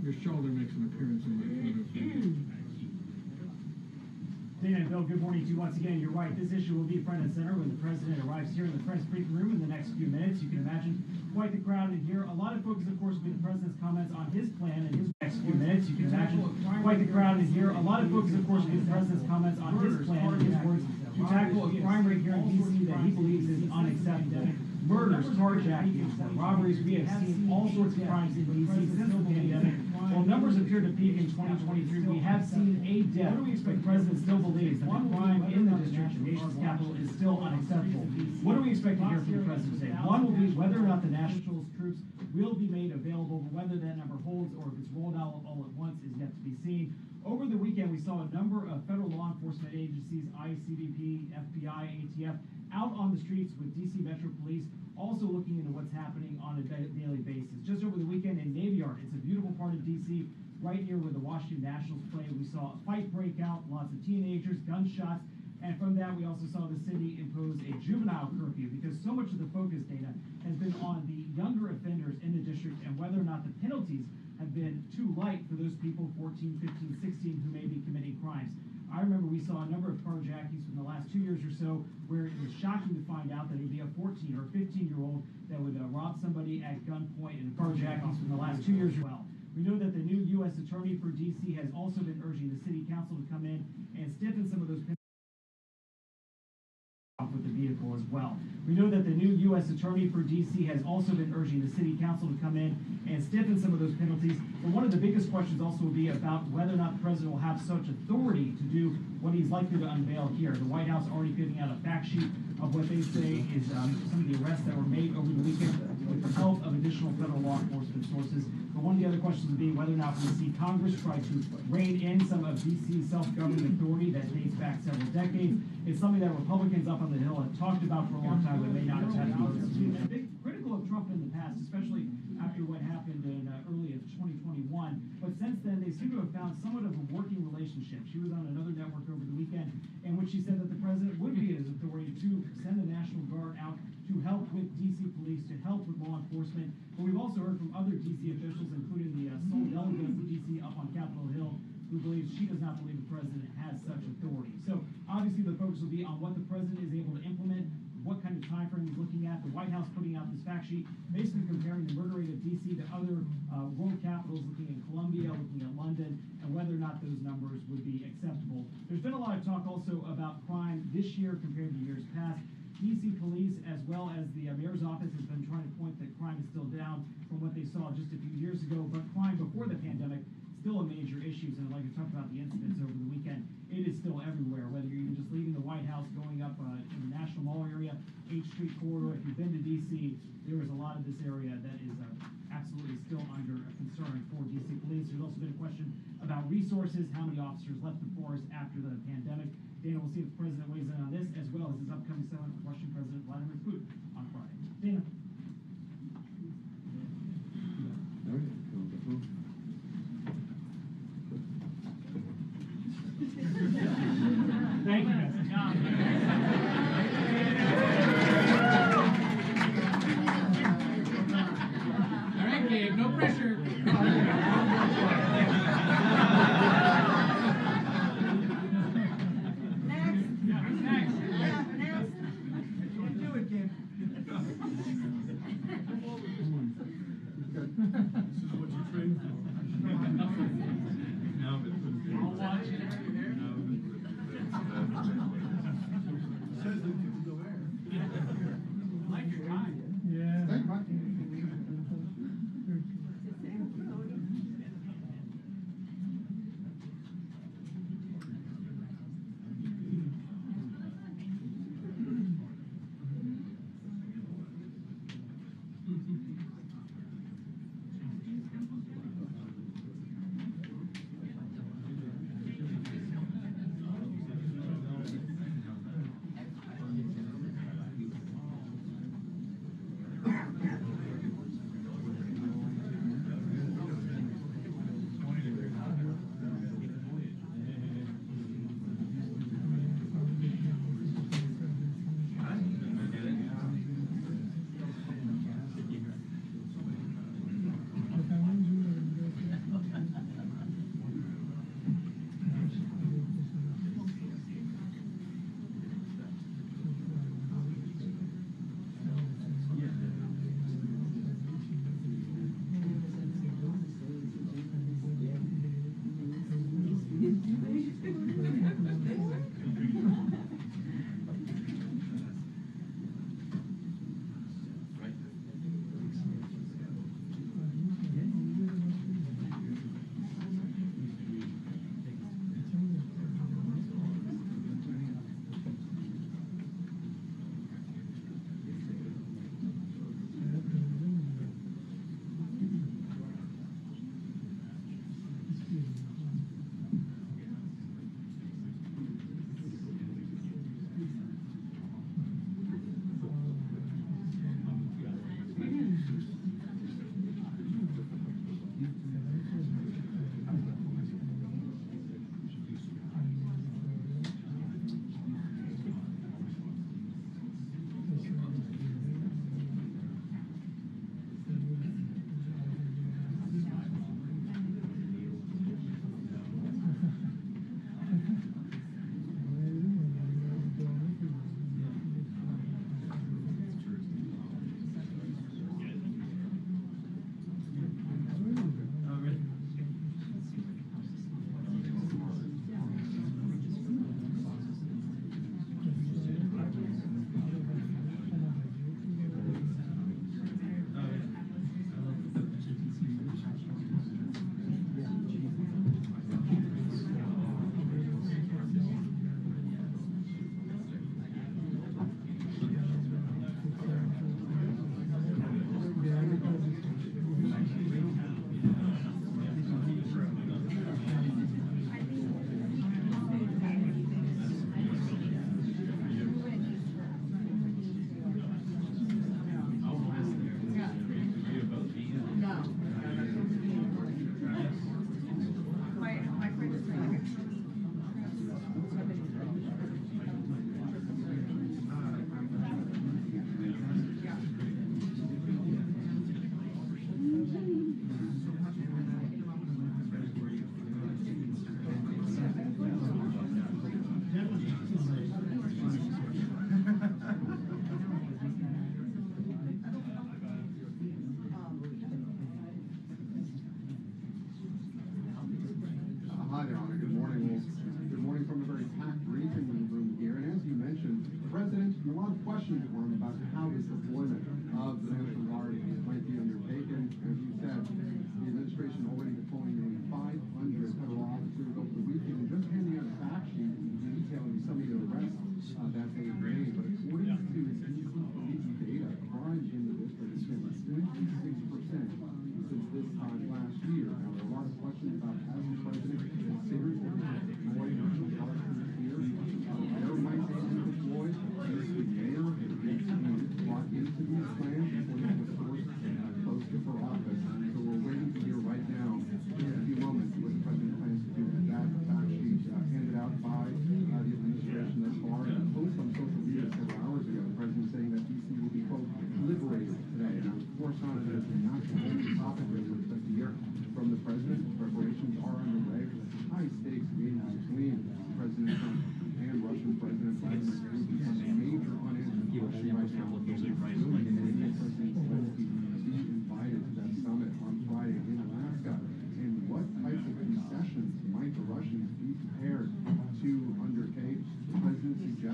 your shoulder makes an appearance in my photo. Dana and Bill, good morning to you once again. You're right, this issue will be front and center when the president arrives here in the press briefing room in the next few minutes. You can imagine quite the crowd in here. A lot of focus, of course, will be the president's comments on his plan in his next few minutes. You can imagine quite the crowd in here. A lot of focus, of course, will be the president's comments on his plan in his words to tackle a crime rate here in D.C. that he believes is unacceptable. Murders, carjackings, robberies, we have seen all sorts of crimes in D.C. since the pandemic. While numbers appear to peak in 2023, we have seen a death. The president still believes that the crime in the district, the nation's capital, is still unacceptable. What do we expect to hear from the president today? One will be whether or not the national troops will be made available, but whether that number holds or if it's rolled out all at once is yet to be seen. Over the weekend, we saw a number of federal law enforcement agencies, ICBP, FBI, ATF, out on the streets with DC Metro Police, also looking into what's happening on a daily basis. Just over the weekend in Navy Yard, it's a beautiful part of DC, right near where the Washington Nationals play. We saw a fight break out, lots of teenagers, gunshots, and from that we also saw the city impose a juvenile curfew because so much of the focus, Dana, has been on the younger offenders in the district and whether or not the penalties have been too light for those people 14, 15, 16 who may be committing crimes. I remember we saw a number of carjackings from the last 2 years or so where it was shocking to find out that it would be a 14 or 15-year-old that would rob somebody at gunpoint, and carjackings from the last 2 years as well. We know that the new U.S. Attorney for D.C. has also been urging the City Council to come in and stiffen some of those penalties with the vehicle as well. We know that the new U.S. Attorney for D.C. has also been urging the City Council to come in and stiffen some of those penalties. But one of the biggest questions also will be about whether or not the president will have such authority to do what he's likely to unveil here. The White House already giving out a fact sheet of what they say is some of the arrests that were made over the weekend with the help of additional federal law enforcement sources. But one of the other questions will be whether or not we see Congress try to rein in some of D.C.'s self-governing authority that dates back several decades. It's something that Republicans up on the Hill have talked about for a long time, but may not have had the been critical of Trump in the past, especially after what happened in early of 2021. But since then, they seem to have found somewhat of a working relationship. She was on another network over the weekend in which she said that the president would be his authority to send the National Guard out to help with D.C. police, to help with law enforcement. But we've also heard from other D.C. officials, including the sole delegate of D.C. up on Capitol Hill, who believes she does not believe the president has such authority. So obviously the focus will be on what the president is able to implement, what kind of time frame he's looking at. The White House putting out this fact sheet, basically comparing the murder rate of D.C. to other world capitals, looking at Colombia, looking at London, and whether or not those numbers would be acceptable. There's been a lot of talk also about crime this year compared to years past. D.C. police, as well as the mayor's office, has been trying to point that crime is still down from what they saw just a few years ago, but crime before the pandemic still a major issue. And I'd like to talk about the incidents over the weekend. It is still everywhere, whether you're even just leaving the White House, going up in the National Mall area, 8th Street corridor. If you've been to D.C., there is a lot of this area that is absolutely still under a concern for D.C. police. There's also been a question about resources, how many officers left the force after the pandemic. Dana, we'll see if the president weighs in on this, as well as his upcoming summit with Russian President Vladimir Putin on Friday. Dana. Thank you, John. All right, Gabe, no pressure.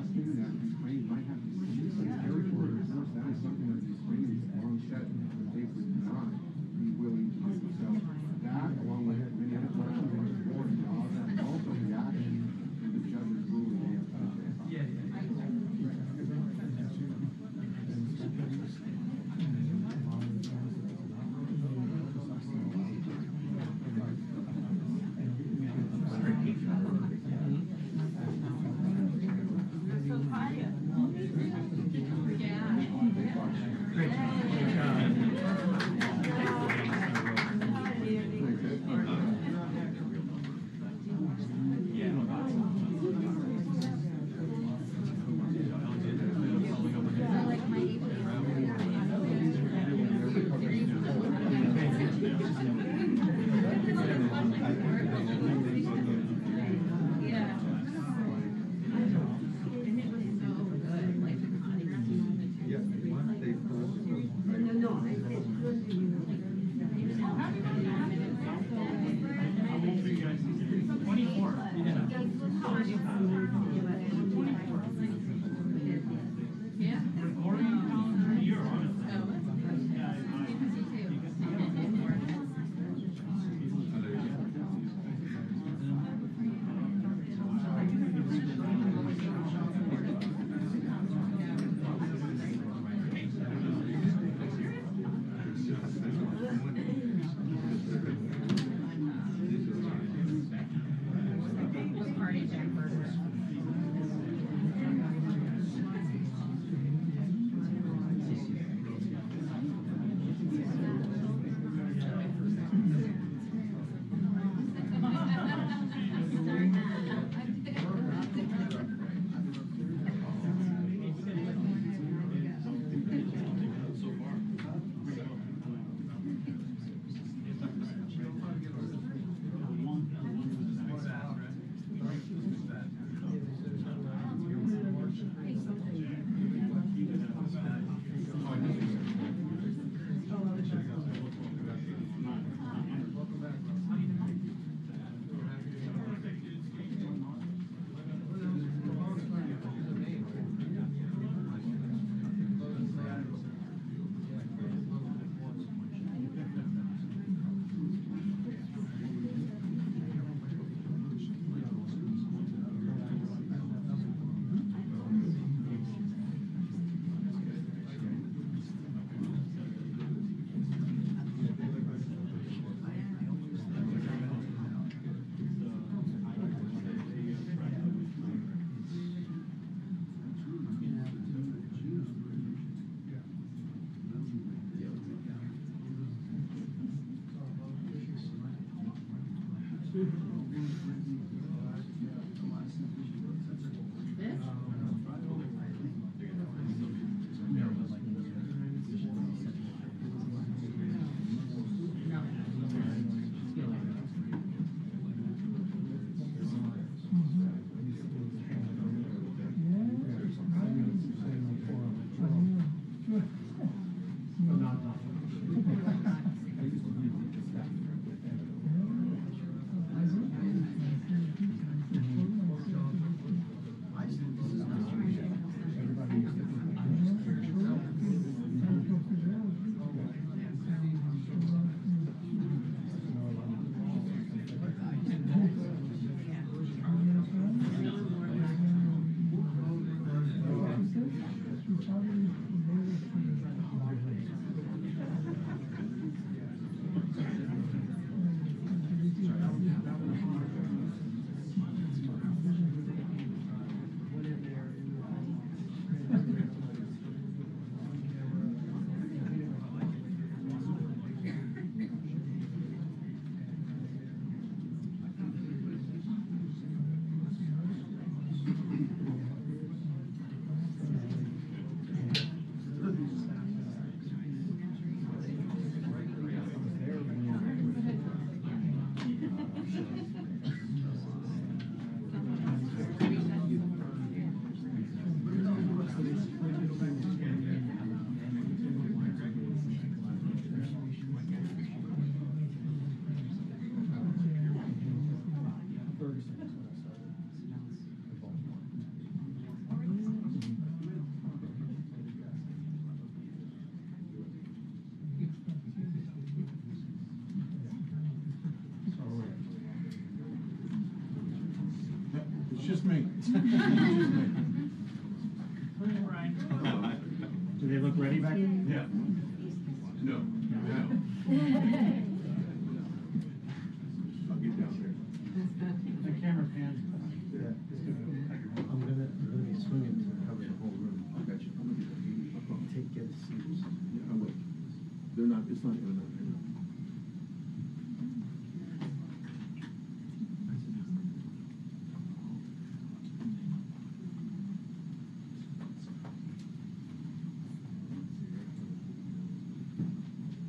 suggesting that Ukraine might have to cede some territory. Of course, that is something that the Ukrainians have long said that they would not be willing to do. So that, along with many other questions about the war and jobs, and also reaction to the judge's ruling yesterday. Great job. Do they look ready back there? Yeah. No. No. I'll get down there. The camera pan. I'm gonna be swinging to cover the whole room. I got you. I'm gonna get that. I'll come. Get the seats. Yeah, I will. They're not, it's not gonna matter.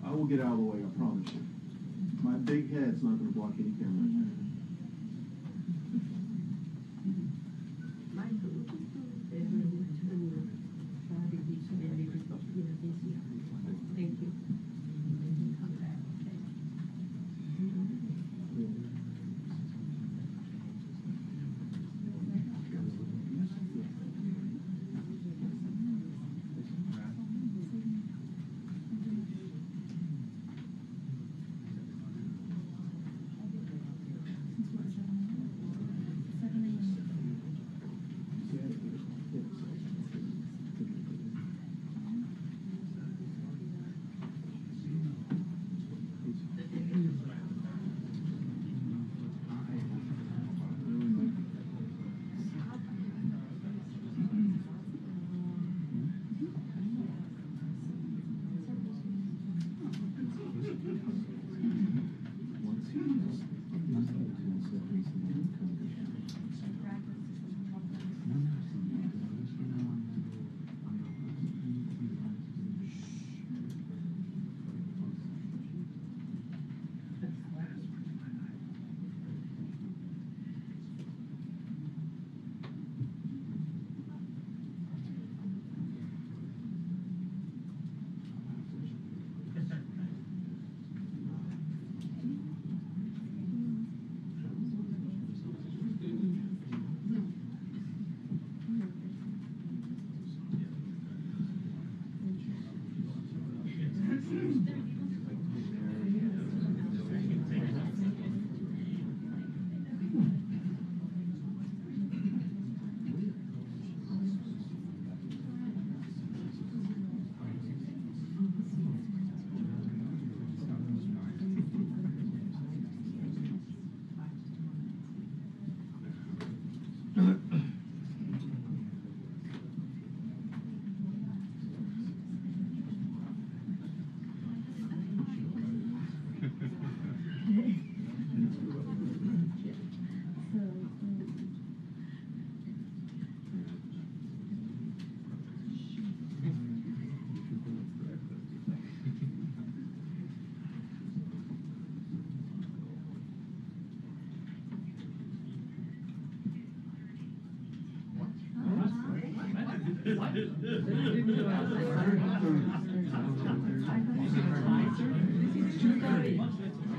I will get out of the way, I promise you. My big head's not gonna block any cameras. Thank you.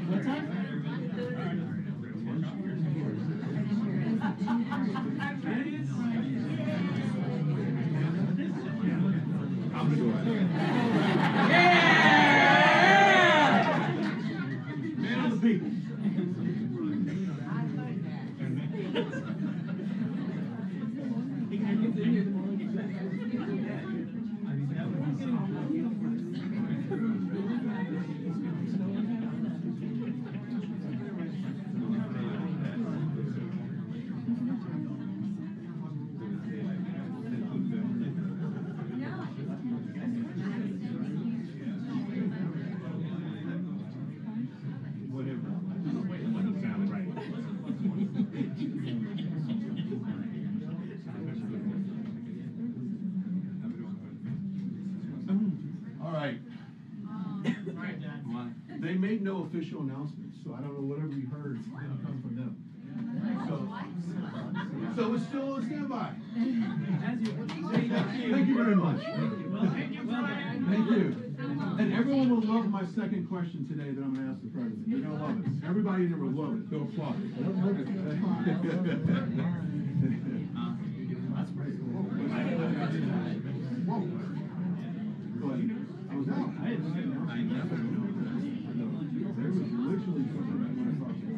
What time? Man of the people. All right. They made no official announcements, so I don't know whatever you heard is gonna come from them. So it's still on standby. Thank you very much. Thank you. And everyone will love my second question today that I'm gonna ask the president. They're gonna love it. Everybody in there will love it. They'll applaud it. That's pretty cool. Whoa. But I was out. I didn't know. There was literally something that when I talked to her.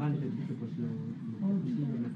Vale, perfecto, pues lo sigo en la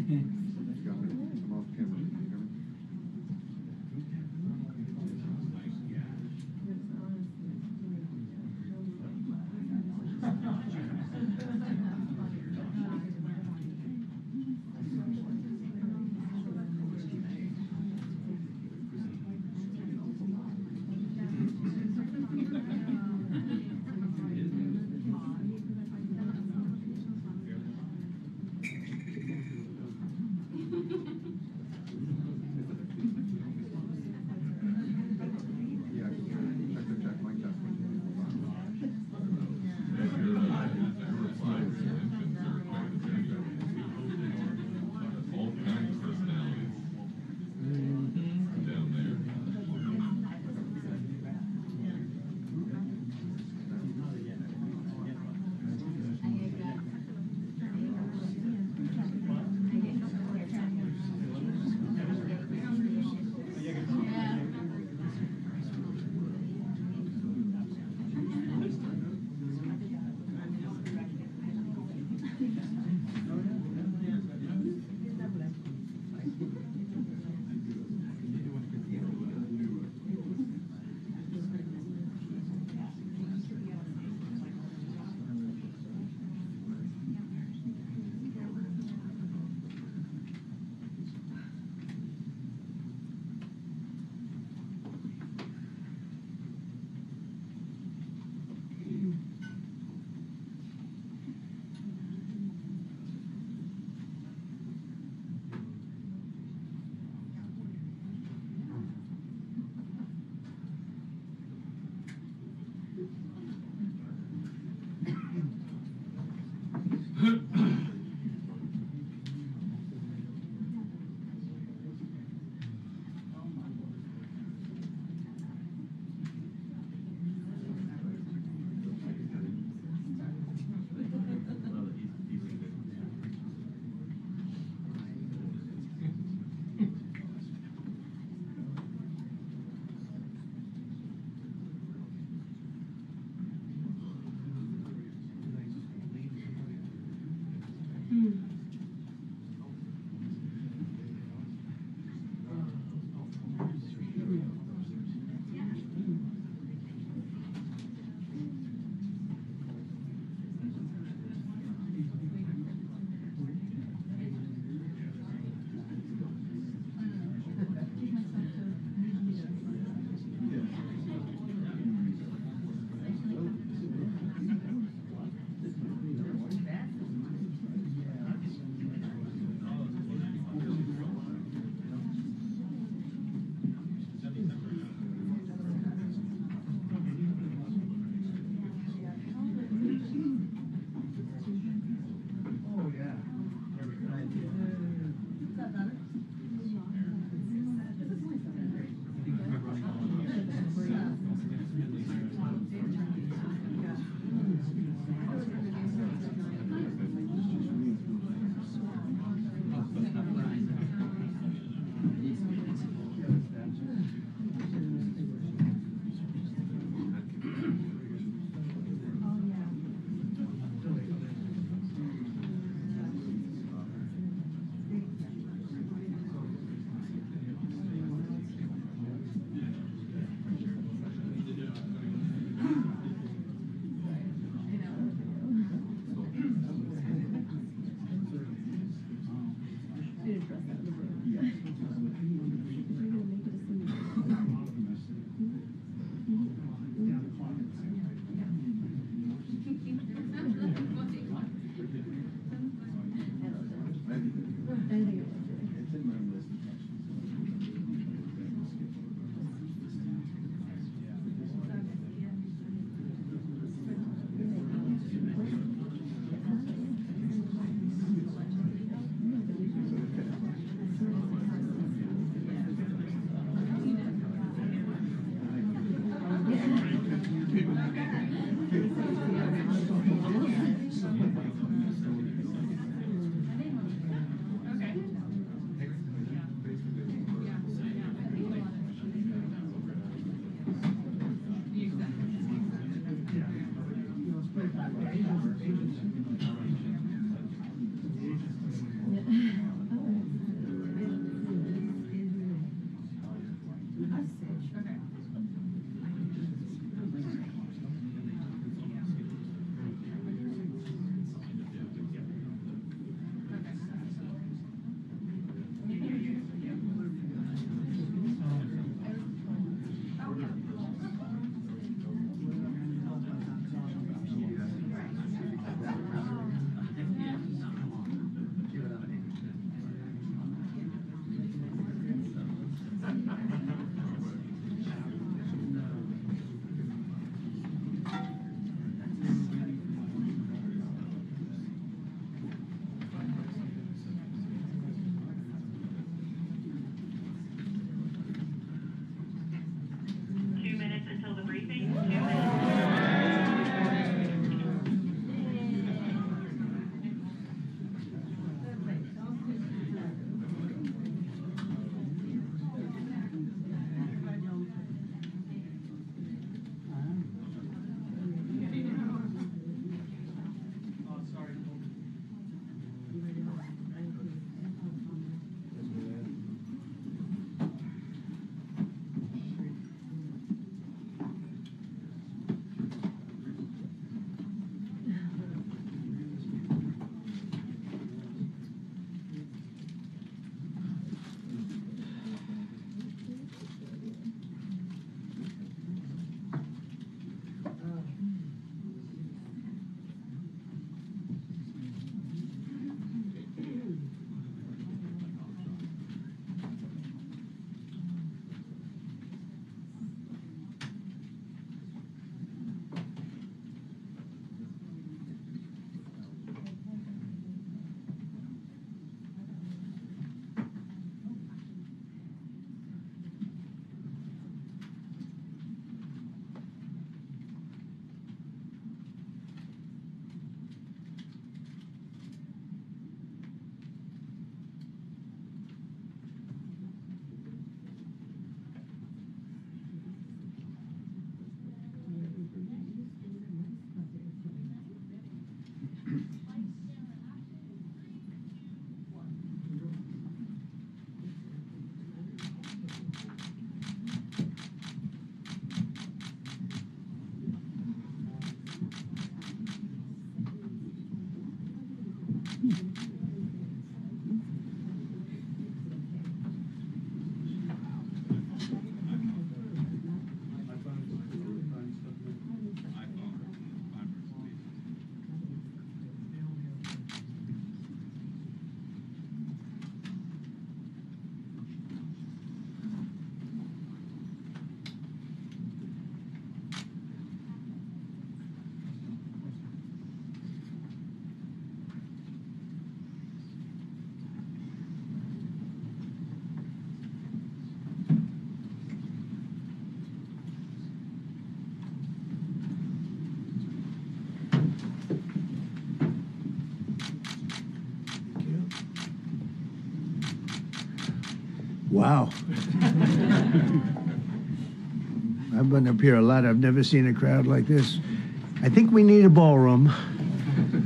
I'm off camera. Can you hear me? Wow. I've been up here a lot. I've never seen a crowd like this. I think we need a ballroom,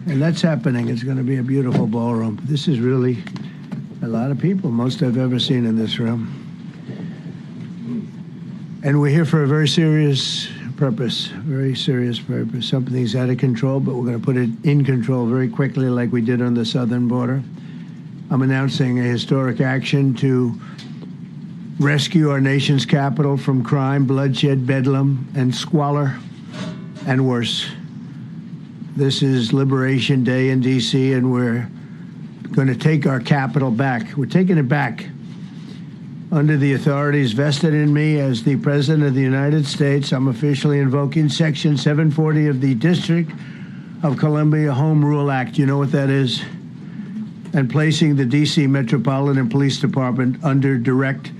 and that's happening. It's going to be a beautiful ballroom. This is really a lot of people, most I've ever seen in this room. And we're here for a very serious purpose, very serious purpose. Something's out of control, but we're going to put it in control very quickly like we did on the southern border. I'm announcing a historic action to rescue our nation's capital from crime, bloodshed, bedlam, and squalor, and worse. This is Liberation Day in D.C., and we're going to take our capital back. We're taking it back under the authorities vested in me as the President of the United States. I'm officially invoking Section 740 of the District of Columbia Home Rule Act. You know what that is? And placing the D.C. Metropolitan Police Department under direct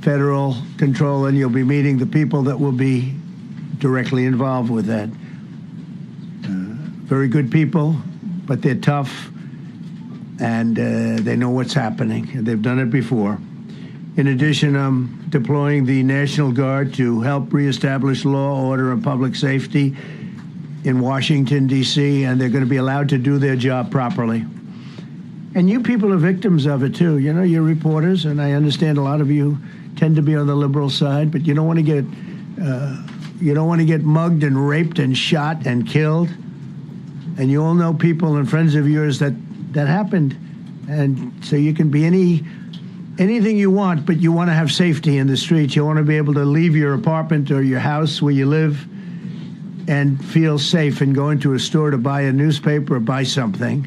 federal control, and you'll be meeting the people that will be directly involved with that. Very good people, but they're tough, and they know what's happening. They've done it before. In addition, I'm deploying the National Guard to help reestablish law, order, and public safety in Washington, D.C., and they're going to be allowed to do their job properly. And you people are victims of it, too. You know, you're reporters, and I understand a lot of you tend to be on the liberal side, but you don't want to get mugged and raped and shot and killed. And you all know people and friends of yours that happened. And so you can be anything you want, but you want to have safety in the streets. You want to be able to leave your apartment or your house where you live and feel safe and go into a store to buy a newspaper or buy something.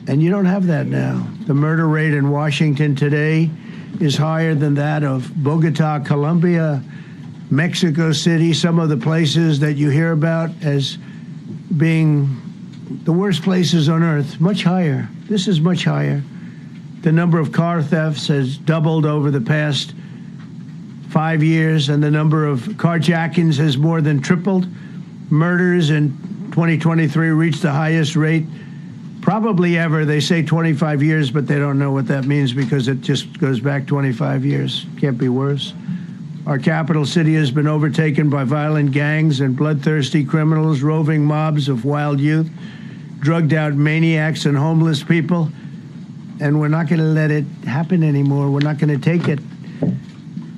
And you don't have that now. The murder rate in Washington today is higher than that of Bogota, Colombia, Mexico City, some of the places that you hear about as being the worst places on earth, much higher. This is much higher. The number of car thefts has doubled over the past 5 years, and the number of carjackings has more than tripled. Murders in 2023 reached the highest rate probably ever. They say 25 years, but they don't know what that means because it just goes back 25 years. Can't be worse. Our capital city has been overtaken by violent gangs and bloodthirsty criminals, roving mobs of wild youth, drugged-out maniacs and homeless people. And we're not going to let it happen anymore. We're not going to take it.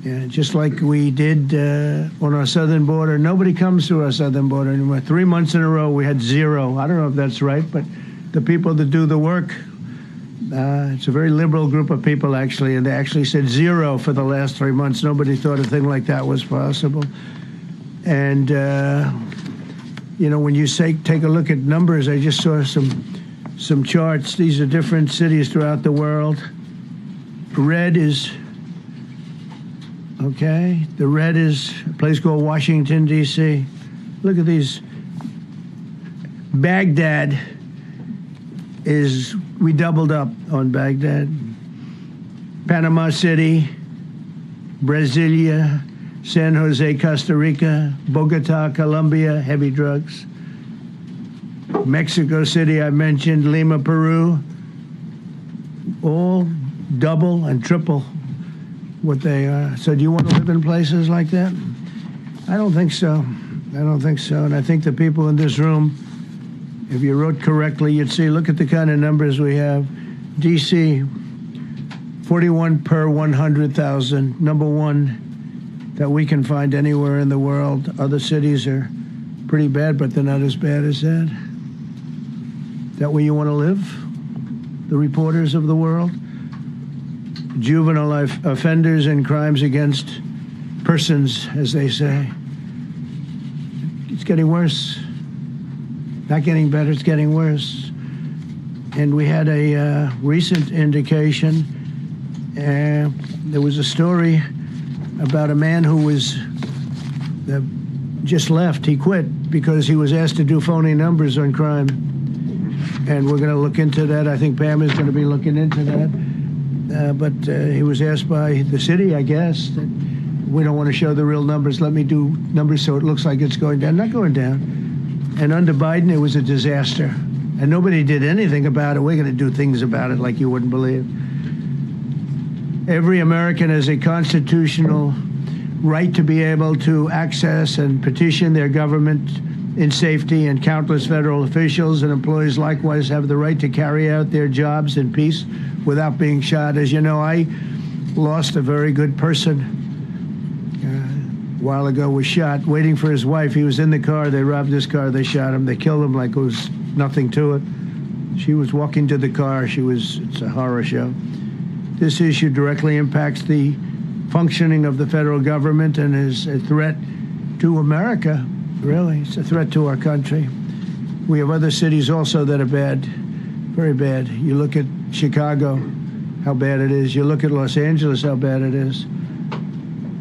Yeah, just like we did on our southern border. Nobody comes to our southern border anymore. 3 months in a row, we had zero. I don't know if that's right, but the people that do the work, it's a very liberal group of people, actually, and they actually said zero for the last 3 months. Nobody thought a thing like that was possible. And, you know, when you take a look at numbers, I just saw some charts. These are different cities throughout the world. Red is, okay, the red is a place called Washington, D.C. Look at these. Baghdad we doubled up on Baghdad. Panama City, Brasilia, San Jose, Costa Rica, Bogota, Colombia, heavy drugs. Mexico City, I mentioned, Lima, Peru, all double and triple what they are. So do you want to live in places like that? I don't think so. I don't think so. And I think the people in this room, if you wrote correctly, you'd see, look at the kind of numbers we have. D.C., 41 per 100,000, number one that we can find anywhere in the world. Other cities are pretty bad, but they're not as bad as that. Is that where you want to live? The reporters of the world? Juvenile offenders and crimes against persons, as they say. It's getting worse. Not getting better, it's getting worse. And we had a recent indication. There was a story about a man who was just left. He quit because he was asked to do phony numbers on crime. And we're going to look into that. I think Pam is going to be looking into that. But he was asked by the city, I guess, that we don't want to show the real numbers. Let me do numbers so it looks like it's going down. Not going down. And under Biden, it was a disaster. And nobody did anything about it. We're going to do things about it like you wouldn't believe. Every American has a constitutional right to be able to access and petition their government in safety, and countless federal officials and employees likewise have the right to carry out their jobs in peace without being shot. As you know, I lost a very good person a while ago, was shot waiting for his wife. He was in the car. They robbed his car. They shot him. They killed him like it was nothing to it. She was walking to the car. It's a horror show. This issue directly impacts the functioning of the federal government and is a threat to America. Really, it's a threat to our country. We have other cities also that are bad, very bad. You look at Chicago, how bad it is. You look at Los Angeles, how bad it is.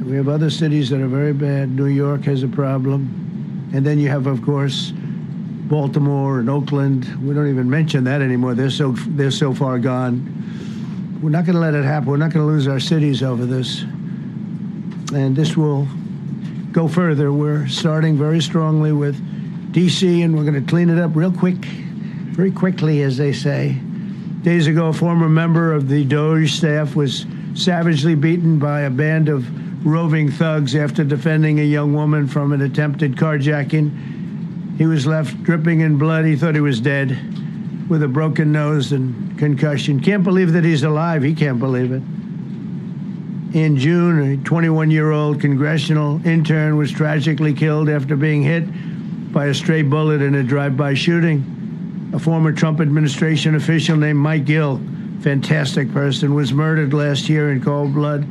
We have other cities that are very bad. New York has a problem. And then you have, of course, Baltimore and Oakland. We don't even mention that anymore. They're so far gone. We're not going to let it happen. We're not going to lose our cities over this. And this will go further. We're starting very strongly with D.C., and we're going to clean it up real quick, very quickly, as they say. Days ago, a former member of the DOJ staff was savagely beaten by a band of roving thugs after defending a young woman from an attempted carjacking. He was left dripping in blood. He thought he was dead, with a broken nose and concussion. Can't believe that he's alive. He can't believe it. In June, a 21-year-old congressional intern was tragically killed after being hit by a stray bullet in a drive-by shooting. A former Trump administration official named Mike Gill, fantastic person, was murdered last year in cold blood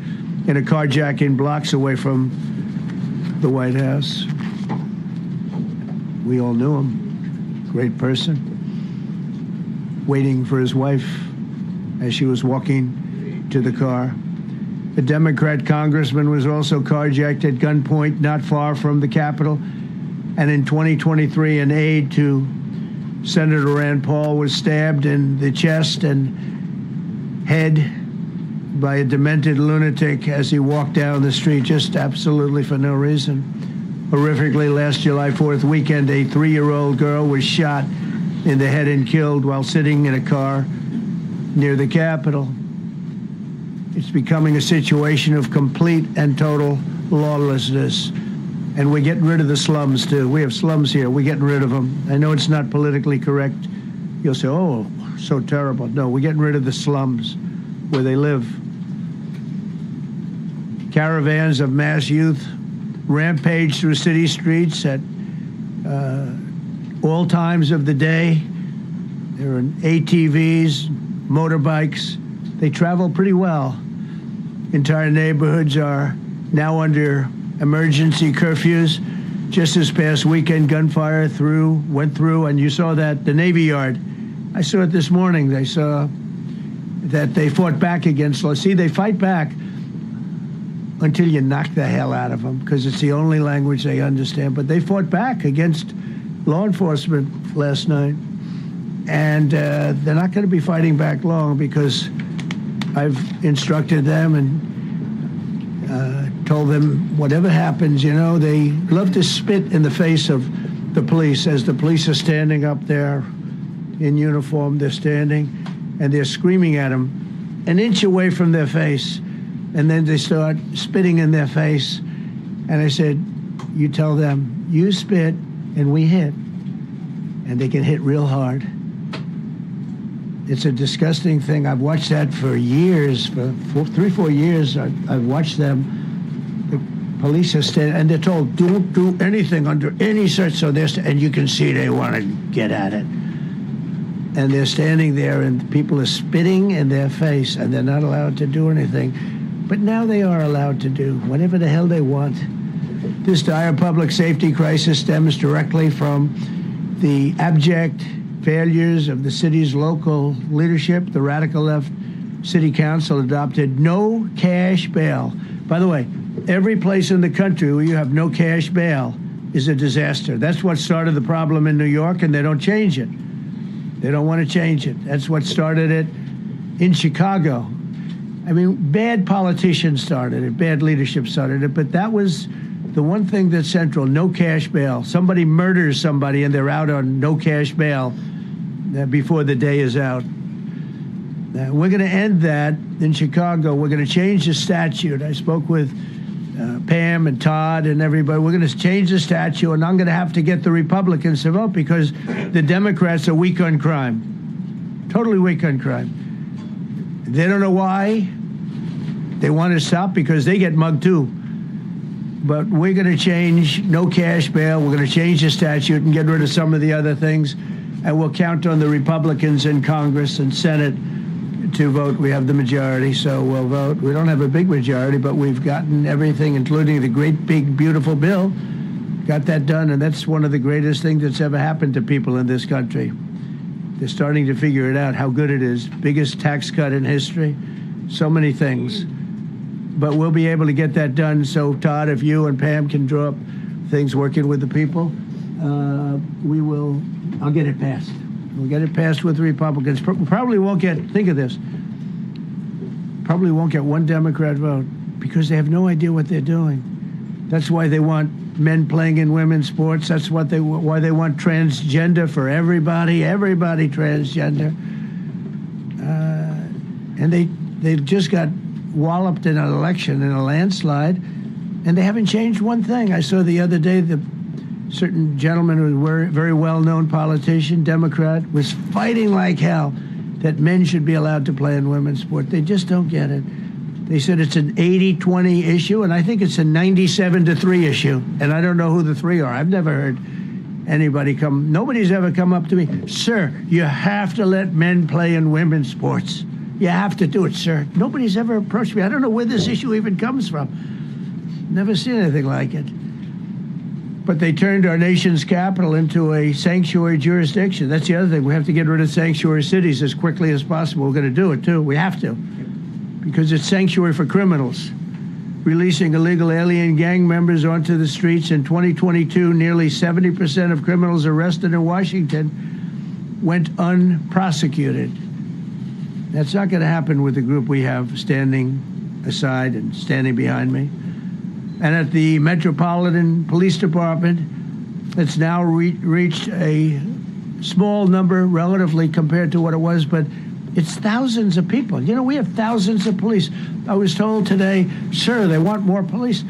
in a carjacking blocks away from the White House. We all knew him. Great person. Waiting for his wife as she was walking to the car. A Democrat congressman was also carjacked at gunpoint not far from the Capitol. And in 2023, an aide to Senator Rand Paul was stabbed in the chest and head by a demented lunatic as he walked down the street, just absolutely for no reason. Horrifically, last July 4th weekend, a 3-year-old girl was shot in the head and killed while sitting in a car near the Capitol. It's becoming a situation of complete and total lawlessness. And we're getting rid of the slums, too. We have slums here. We're getting rid of them. I know it's not politically correct. You'll say, oh, so terrible. No, we're getting rid of the slums where they live. Caravans of mass youth rampage through city streets at all times of the day. There are ATVs, motorbikes. They travel pretty well. Entire neighborhoods are now under emergency curfews. Just this past weekend, gunfire went through, and you saw that, the Navy Yard. I saw it this morning. They saw that they fought back against law. See, they fight back until you knock the hell out of them, because it's the only language they understand. But they fought back against law enforcement last night. And they're not going to be fighting back long, because I've instructed them and told them whatever happens, they love to spit in the face of the police. As the police are standing up there in uniform, they're standing and they're screaming at them an inch away from their face. And then they start spitting in their face. And I said, you tell them, you spit and we hit. And they can hit real hard. It's a disgusting thing. I've watched that for years, for 3-4 years. I've watched them. The police are standing, and they're told, don't do anything under any such, and you can see they want to get at it. and they're standing there, and people are spitting in their face, and they're not allowed to do anything. But now they are allowed to do whatever the hell they want. This dire public safety crisis stems directly from the abject failures of the city's local leadership. The radical left city council adopted no cash bail. By the way, every place in the country where you have no cash bail is a disaster. That's what started the problem in New York, and they don't change it. They don't want to change it. That's what started it in Chicago. I mean, bad politicians started it, bad leadership started it, but that was the one thing that's central: no cash bail. Somebody murders somebody and they're out on no cash bail before the day is out. We're going to end that in Chicago. We're going to change the statute. I spoke with Pam and Todd and everybody. We're going to change the statute, and I'm going to have to get the Republicans to vote because the Democrats are weak on crime, totally weak on crime. They don't know why. They want to stop because they get mugged too. But we're going to change no cash bail. We're going to change the statute and get rid of some of the other things. And we'll count on the Republicans in Congress and Senate to vote. We have the majority, so we'll vote. We don't have a big majority, but we've gotten everything, including the great, big, beautiful bill. Got that done, and that's one of the greatest things that's ever happened to people in this country. They're starting to figure it out, how good it is. Biggest tax cut in history. So many things. But we'll be able to get that done. So, Todd, if you and Pam can draw up things working with the people, I'll get it passed. We'll get it passed with the Republicans. Probably won't get, think of this, probably won't get one Democrat vote because they have no idea what they're doing. That's why they want men playing in women's sports. That's why they want transgender for everybody transgender. And they just got walloped in an election, in a landslide, and they haven't changed one thing. I saw the other day the certain gentleman who was a very well-known politician, Democrat, was fighting like hell that men should be allowed to play in women's sport. They just don't get it. They said it's an 80-20 issue, and I think it's a 97-3 issue, and I don't know who the three are. I've never heard nobody's ever come up to me, sir, you have to let men play in women's sports. You have to do it, sir. Nobody's ever approached me. I don't know where this issue even comes from. Never seen anything like it. But they turned our nation's capital into a sanctuary jurisdiction. That's the other thing. We have to get rid of sanctuary cities as quickly as possible. We're going to do it, too. We have to. Because it's sanctuary for criminals. Releasing illegal alien gang members onto the streets in 2022, nearly 70% of criminals arrested in Washington went unprosecuted. That's not going to happen with the group we have standing aside and standing behind me. And at the Metropolitan Police Department, it's now reached a small number relatively compared to what it was, but it's thousands of people. You know, we have thousands of police. I was told today, sir, they want more police.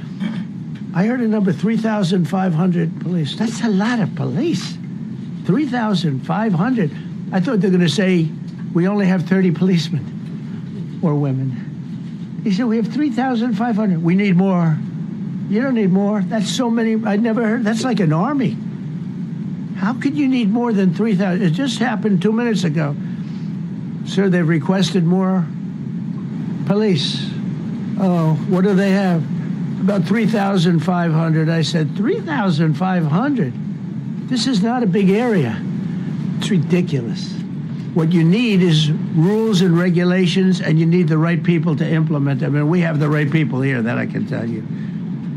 I heard a number, 3,500 police. That's a lot of police. 3,500. I thought they were going to say, we only have 30 policemen or women. He said, we have 3,500. We need more. You don't need more. That's so many. I'd never heard. That's like an army. How could you need more than 3,000? It just happened 2 minutes ago. Sir, they've requested more police. Oh, what do they have? About 3,500. I said, 3,500? This is not a big area. It's ridiculous. What you need is rules and regulations, and you need the right people to implement them. And we have the right people here, that I can tell you.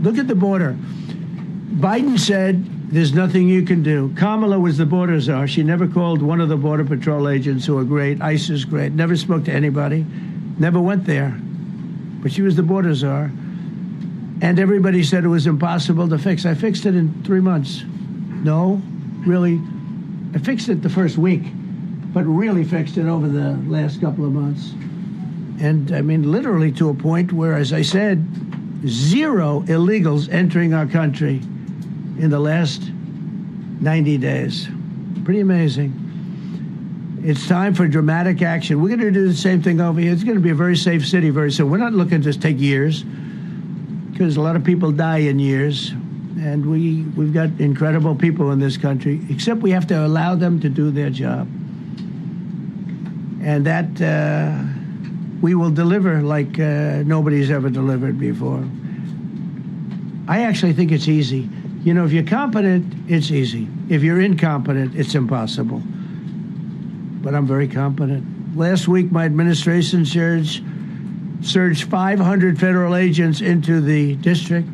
Look at the border. Biden said there's nothing you can do. Kamala was the border czar. She never called one of the Border Patrol agents who are great. ICE is great. Never spoke to anybody. Never went there. But she was the border czar. And everybody said it was impossible to fix. I fixed it in 3 months. No, really. I fixed it the first week, but really fixed it over the last couple of months. And I mean, literally to a point where, as I said, 0 illegals entering our country in the last 90 days. Pretty amazing. It's time for dramatic action. We're going to do the same thing over here. It's going to be a very safe city very soon. We're not looking to take years, because a lot of people die in years. And we've got incredible people in this country, except we have to allow them to do their job. and that we will deliver like nobody's ever delivered before. I actually think it's easy. You know, if you're competent, it's easy. If you're incompetent, it's impossible. But I'm very competent. Last week, my administration surged 500 federal agents into the district,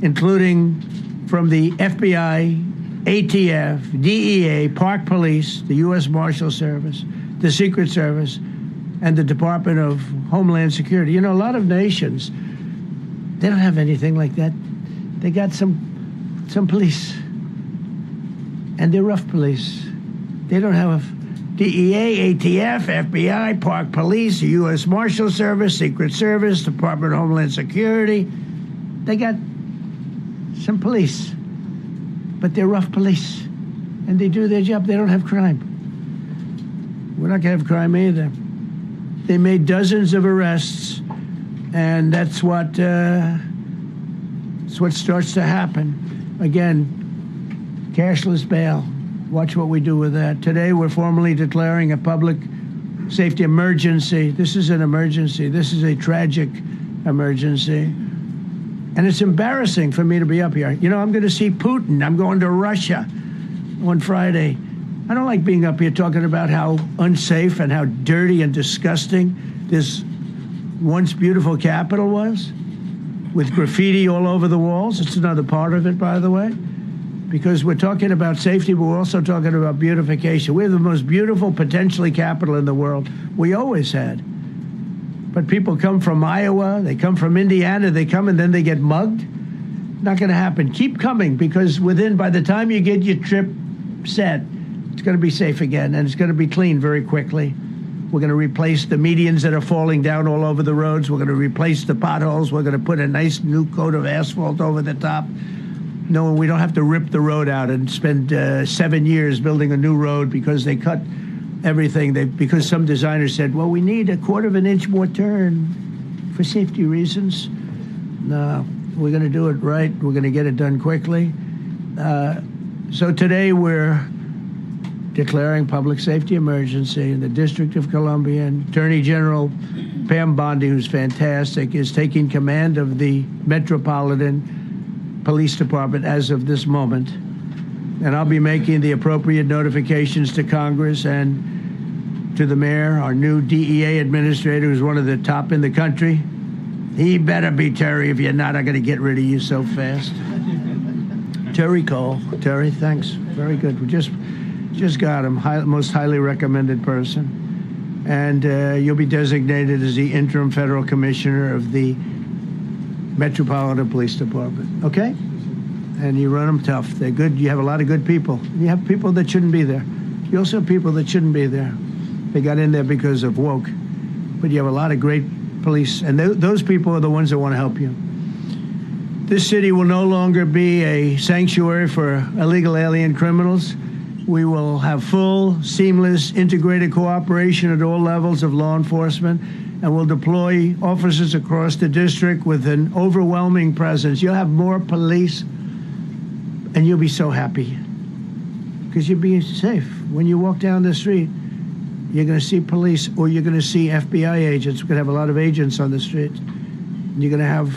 including from the FBI, ATF, DEA, Park Police, the U.S. Marshal Service, the Secret Service, and the Department of Homeland Security. You know, a lot of nations, they don't have anything like that. They got some police, and they're rough police. They don't have DEA, ATF, FBI, Park Police, the U.S. Marshal Service, Secret Service, Department of Homeland Security. They got some police, but they're rough police, and they do their job. They don't have crime. We're not going to have crime either. They made dozens of arrests, and that's what starts to happen. Again, cashless bail. Watch what we do with that. Today, we're formally declaring a public safety emergency. This is an emergency. This is a tragic emergency. And it's embarrassing for me to be up here. You know, I'm going to see Putin. I'm going to Russia on Friday. I don't like being up here talking about how unsafe and how dirty and disgusting this once beautiful capital was, with graffiti all over the walls. It's another part of it, by the way, because we're talking about safety, but we're also talking about beautification. We have the most beautiful, potentially, capital in the world. We always had. But people come from Iowa, they come from Indiana, they come and then they get mugged. Not going to happen. Keep coming, because by the time you get your trip set, it's going to be safe again, and it's going to be clean very quickly. We're going to replace the medians that are falling down all over the roads. We're going to replace the potholes. We're going to put a nice new coat of asphalt over the top. No, we don't have to rip the road out and spend 7 years building a new road because they cut everything. Because some designers said, well, we need a quarter of an inch more turn for safety reasons. No, we're going to do it right. We're going to get it done quickly. So today we're declaring public safety emergency in the District of Columbia, and Attorney General Pam Bondi, who's fantastic, is taking command of the Metropolitan Police Department as of this moment. And I'll be making the appropriate notifications to Congress and to the mayor, our new DEA administrator, who's one of the top in the country. He better be, Terry. If you're not, I'm going to get rid of you so fast. Terry Cole. Terry, thanks. Very good. We just got him, most highly recommended person. And you'll be designated as the interim federal commissioner of the Metropolitan Police Department. Okay? And you run them tough. They're good. You have a lot of good people. You have people that shouldn't be there. You also have people that shouldn't be there. They got in there because of woke. But you have a lot of great police, and those people are the ones that want to help you. This city will no longer be a sanctuary for illegal alien criminals. We will have full, seamless, integrated cooperation at all levels of law enforcement, and we'll deploy officers across the district with an overwhelming presence. You'll have more police, and you'll be so happy because you'll be safe. When you walk down the street, you're going to see police, or you're going to see FBI agents. We're going to have a lot of agents on the street. You're going to have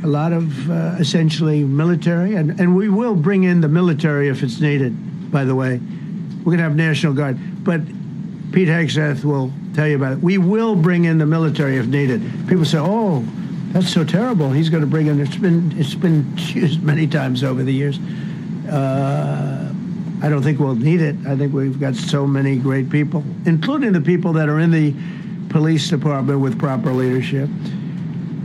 a lot of essentially military, and we will bring in the military if it's needed. By the way, we're going to have National Guard, but Pete Hegseth will tell you about it. We will bring in the military if needed. People say, "Oh, that's so terrible." He's going to bring in. It's been used many times over the years. I don't think we'll need it. I think we've got so many great people, including the people that are in the police department with proper leadership.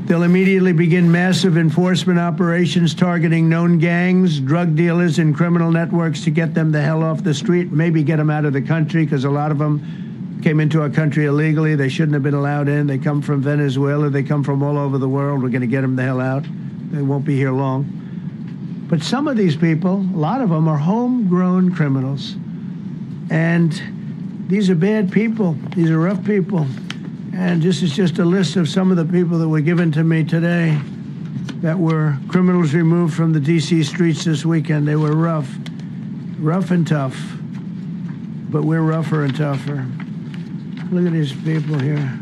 They'll immediately begin massive enforcement operations targeting known gangs, drug dealers, and criminal networks to get them the hell off the street, maybe get them out of the country, because a lot of them came into our country illegally. They shouldn't have been allowed in. They come from Venezuela. They come from all over the world. We're going to get them the hell out. They won't be here long. But some of these people, a lot of them, are homegrown criminals. And these are bad people. These are rough people. And this is just a list of some of the people that were given to me today that were criminals removed from the D.C. streets this weekend. They were rough and tough. But we're rougher and tougher. Look at these people here.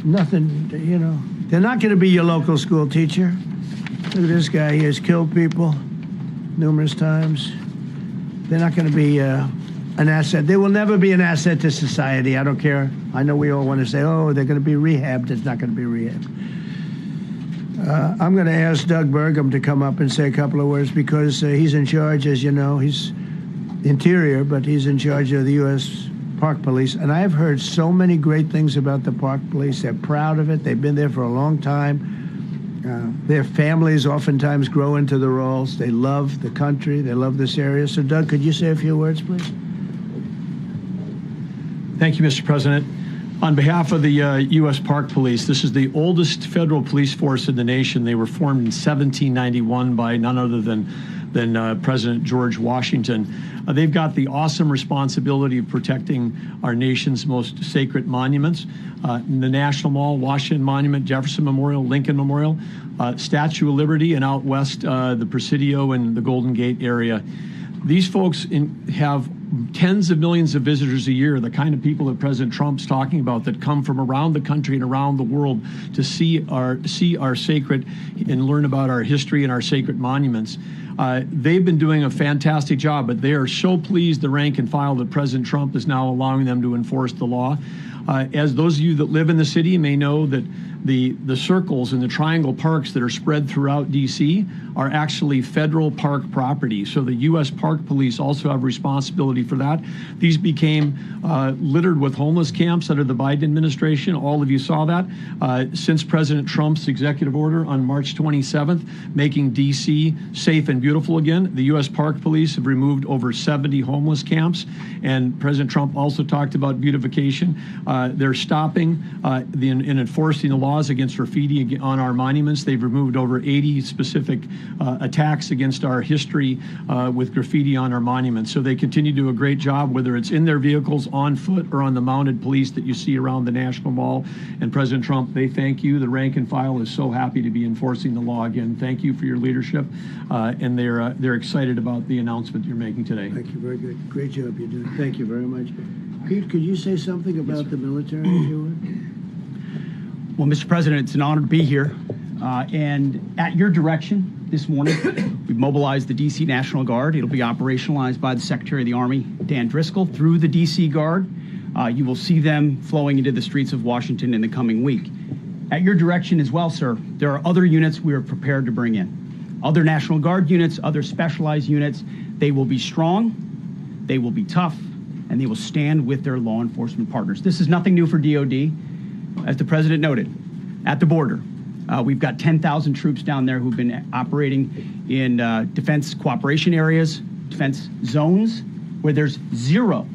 Nothing, you know. They're not going to be your local school teacher. Look at this guy. He has killed people numerous times. They're not going to be an asset. They will never be an asset to society. I don't care. I know we all want to say, oh, they're going to be rehabbed. It's not going to be rehabbed. I'm going to ask Doug Burgum to come up and say a couple of words because he's in charge, as you know. He's Interior, but he's in charge of the U.S. Park Police. And I've heard so many great things about the Park Police. They're proud of it. They've been there for a long time. Their families oftentimes grow into the roles. They love the country. They love this area. So, Doug, could you say a few words, please? Thank you, Mr. President. On behalf of the U.S. Park Police, this is the oldest federal police force in the nation. They were formed in 1791 by none other than President George Washington. They've got the awesome responsibility of protecting our nation's most sacred monuments. The National Mall, Washington Monument, Jefferson Memorial, Lincoln Memorial, Statue of Liberty, and out west, the Presidio and the Golden Gate area. These folks have tens of millions of visitors a year, the kind of people that President Trump's talking about that come from around the country and around the world to see our sacred and learn about our history and our sacred monuments. They've been doing a fantastic job, but they are so pleased, the rank and file, that President Trump is now allowing them to enforce the law. As those of you that live in the city may know, that the circles and the triangle parks that are spread throughout D.C. are actually federal park property. So the U.S. Park Police also have responsibility for that. These became littered with homeless camps under the Biden administration. All of you saw that. Since President Trump's executive order on March 27th, making D.C. safe and beautiful again, the U.S. Park Police have removed over 70 homeless camps. And President Trump also talked about beautification. They're stopping and enforcing the laws against graffiti on our monuments. They've removed over 80 specific attacks against our history with graffiti on our monuments. So they continue to do a great job, whether it's in their vehicles, on foot, or on the mounted police that you see around the National Mall. And President Trump, they thank you. The rank and file is so happy to be enforcing the law again. Thank you for your leadership, and they're excited about the announcement you're making today. Thank you. Very good. Great job you're doing. Thank you very much. Pete, could you say something about the military, if you would? Well, Mr. President, it's an honor to be here. And at your direction this morning, we've mobilized the D.C. National Guard. It'll be operationalized by the Secretary of the Army, Dan Driscoll, through the D.C. Guard. You will see them flowing into the streets of Washington in the coming week. At your direction as well, sir, there are other units we are prepared to bring in. Other National Guard units, other specialized units. They will be strong, they will be tough, and they will stand with their law enforcement partners. This is nothing new for DOD. As the president noted, at the border, we've got 10,000 troops down there who've been operating in defense cooperation areas, defense zones, where there's zero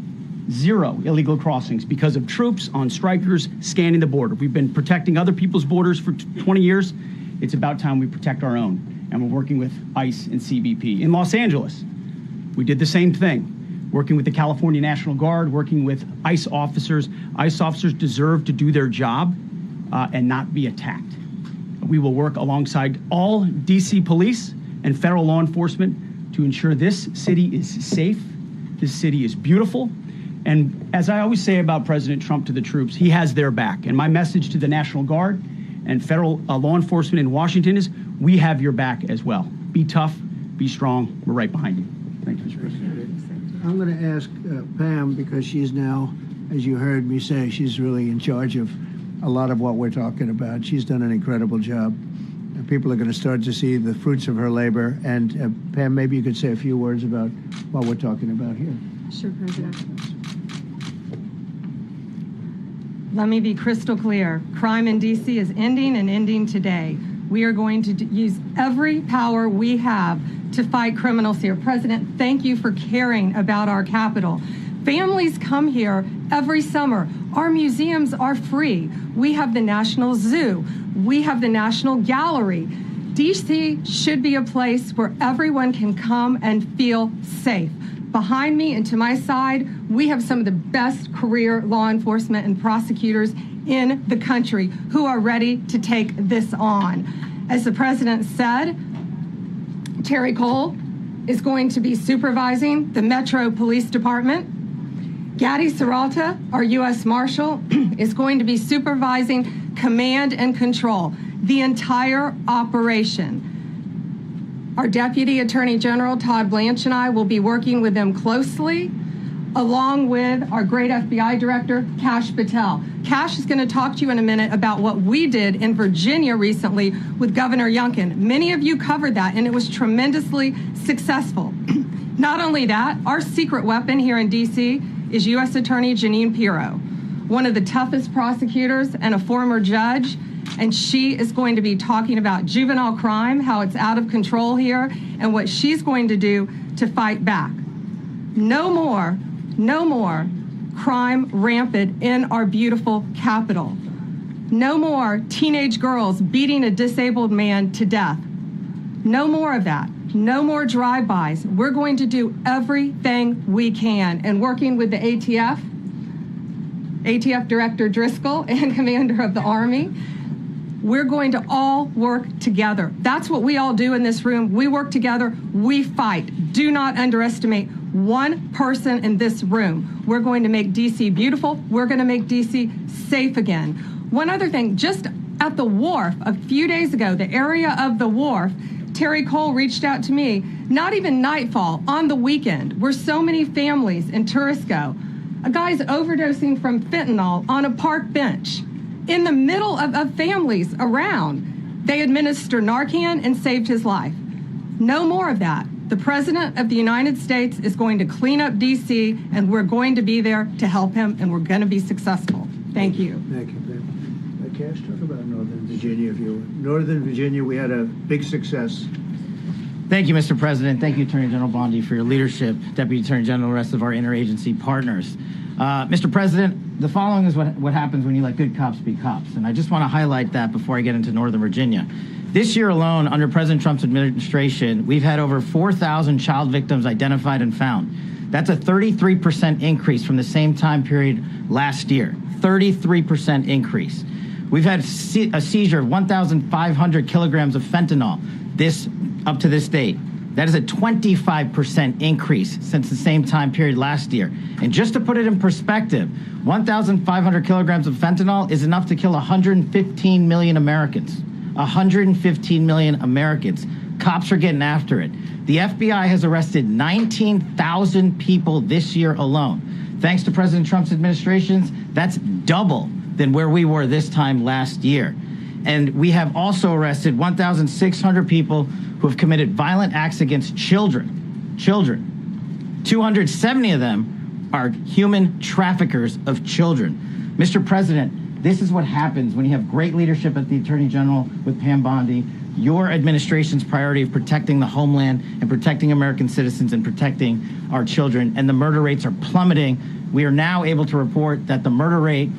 illegal crossings because of troops on strikers scanning the border. We've been protecting other people's borders for 20 years. It's about time we protect our own, and we're working with ICE and CBP. In Los Angeles, we did the same thing. Working with the California National Guard, working with ICE officers. ICE officers deserve to do their job and not be attacked. We will work alongside all DC police and federal law enforcement to ensure this city is safe, this city is beautiful. And as I always say about President Trump to the troops, he has their back. And my message to the National Guard and federal law enforcement in Washington is, we have your back as well. Be tough, be strong, we're right behind you. Thank you, Mr. President. I'm going to ask Pam, because she's now, as you heard me say, she's really in charge of a lot of what we're talking about. She's done an incredible job. People are going to start to see the fruits of her labor. And Pam, maybe you could say a few words about what we're talking about here. Sure, President. Let me be crystal clear. Crime in D.C. is ending, and ending today. We are going to use every power we have to fight criminals here. President, thank you for caring about our capital. Families come here every summer. Our museums are free. We have the National Zoo. We have the National Gallery. D.C. should be a place where everyone can come and feel safe. Behind me and to my side, we have some of the best career law enforcement and prosecutors in the country who are ready to take this on. As the president said, Terry Cole is going to be supervising the Metro Police Department. Gadi Saralta, our U.S. Marshal, is going to be supervising command and control, the entire operation. Our Deputy Attorney General, Todd Blanche, and I will be working with them closely, along with our great FBI Director, Kash Patel. Kash is going to talk to you in a minute about what we did in Virginia recently with Governor Youngkin. Many of you covered that, and it was tremendously successful. Not only that, our secret weapon here in D.C. is U.S. Attorney Jeanine Pirro, one of the toughest prosecutors and a former judge, and she is going to be talking about juvenile crime, how it's out of control here, and what she's going to do to fight back. No more crime rampant in our beautiful capital. No more teenage girls beating a disabled man to death. No more of that. No more drive-bys. We're going to do everything we can. And working with the ATF Director Driscoll and Commander of the Army, we're going to all work together. That's what we all do in this room. We work together. We fight. Do not underestimate one person in this room. We're going to make D.C. beautiful. We're going to make D.C. safe again. One other thing, just at the wharf a few days ago, the area of the wharf, Terry Cole reached out to me, not even nightfall, on the weekend, where so many families and tourists go. A guy's overdosing from fentanyl on a park bench in the middle of families around. They administer Narcan and saved his life. No more of that. The President of the United States is going to clean up D.C., and we're going to be there to help him, and we're going to be successful. Thank you. Thank you, Ben. Cash, talk about Northern Virginia. Northern Virginia, we had a big success. Thank you, Mr. President. Thank you, Attorney General Bondi, for your leadership, Deputy Attorney General, the rest of our interagency partners. Mr. President, the following is what happens when you let good cops be cops, and I just want to highlight that before I get into Northern Virginia. This year alone, under President Trump's administration, we've had over 4,000 child victims identified and found. That's a 33% increase from the same time period last year. 33% increase. We've had a seizure of 1,500 kilograms of fentanyl up to this date. That is a 25% increase since the same time period last year. And just to put it in perspective, 1,500 kilograms of fentanyl is enough to kill 115 million Americans. 115 million Americans. Cops are getting after it. The FBI has arrested 19,000 people this year alone. Thanks to President Trump's administrations, that's double than where we were this time last year. And we have also arrested 1,600 people who have committed violent acts against children. 270 of them are human traffickers of children. Mr. President, this is what happens when you have great leadership at the Attorney General with Pam Bondi, your administration's priority of protecting the homeland and protecting American citizens and protecting our children, and the murder rates are plummeting. We are now able to report that the murder rate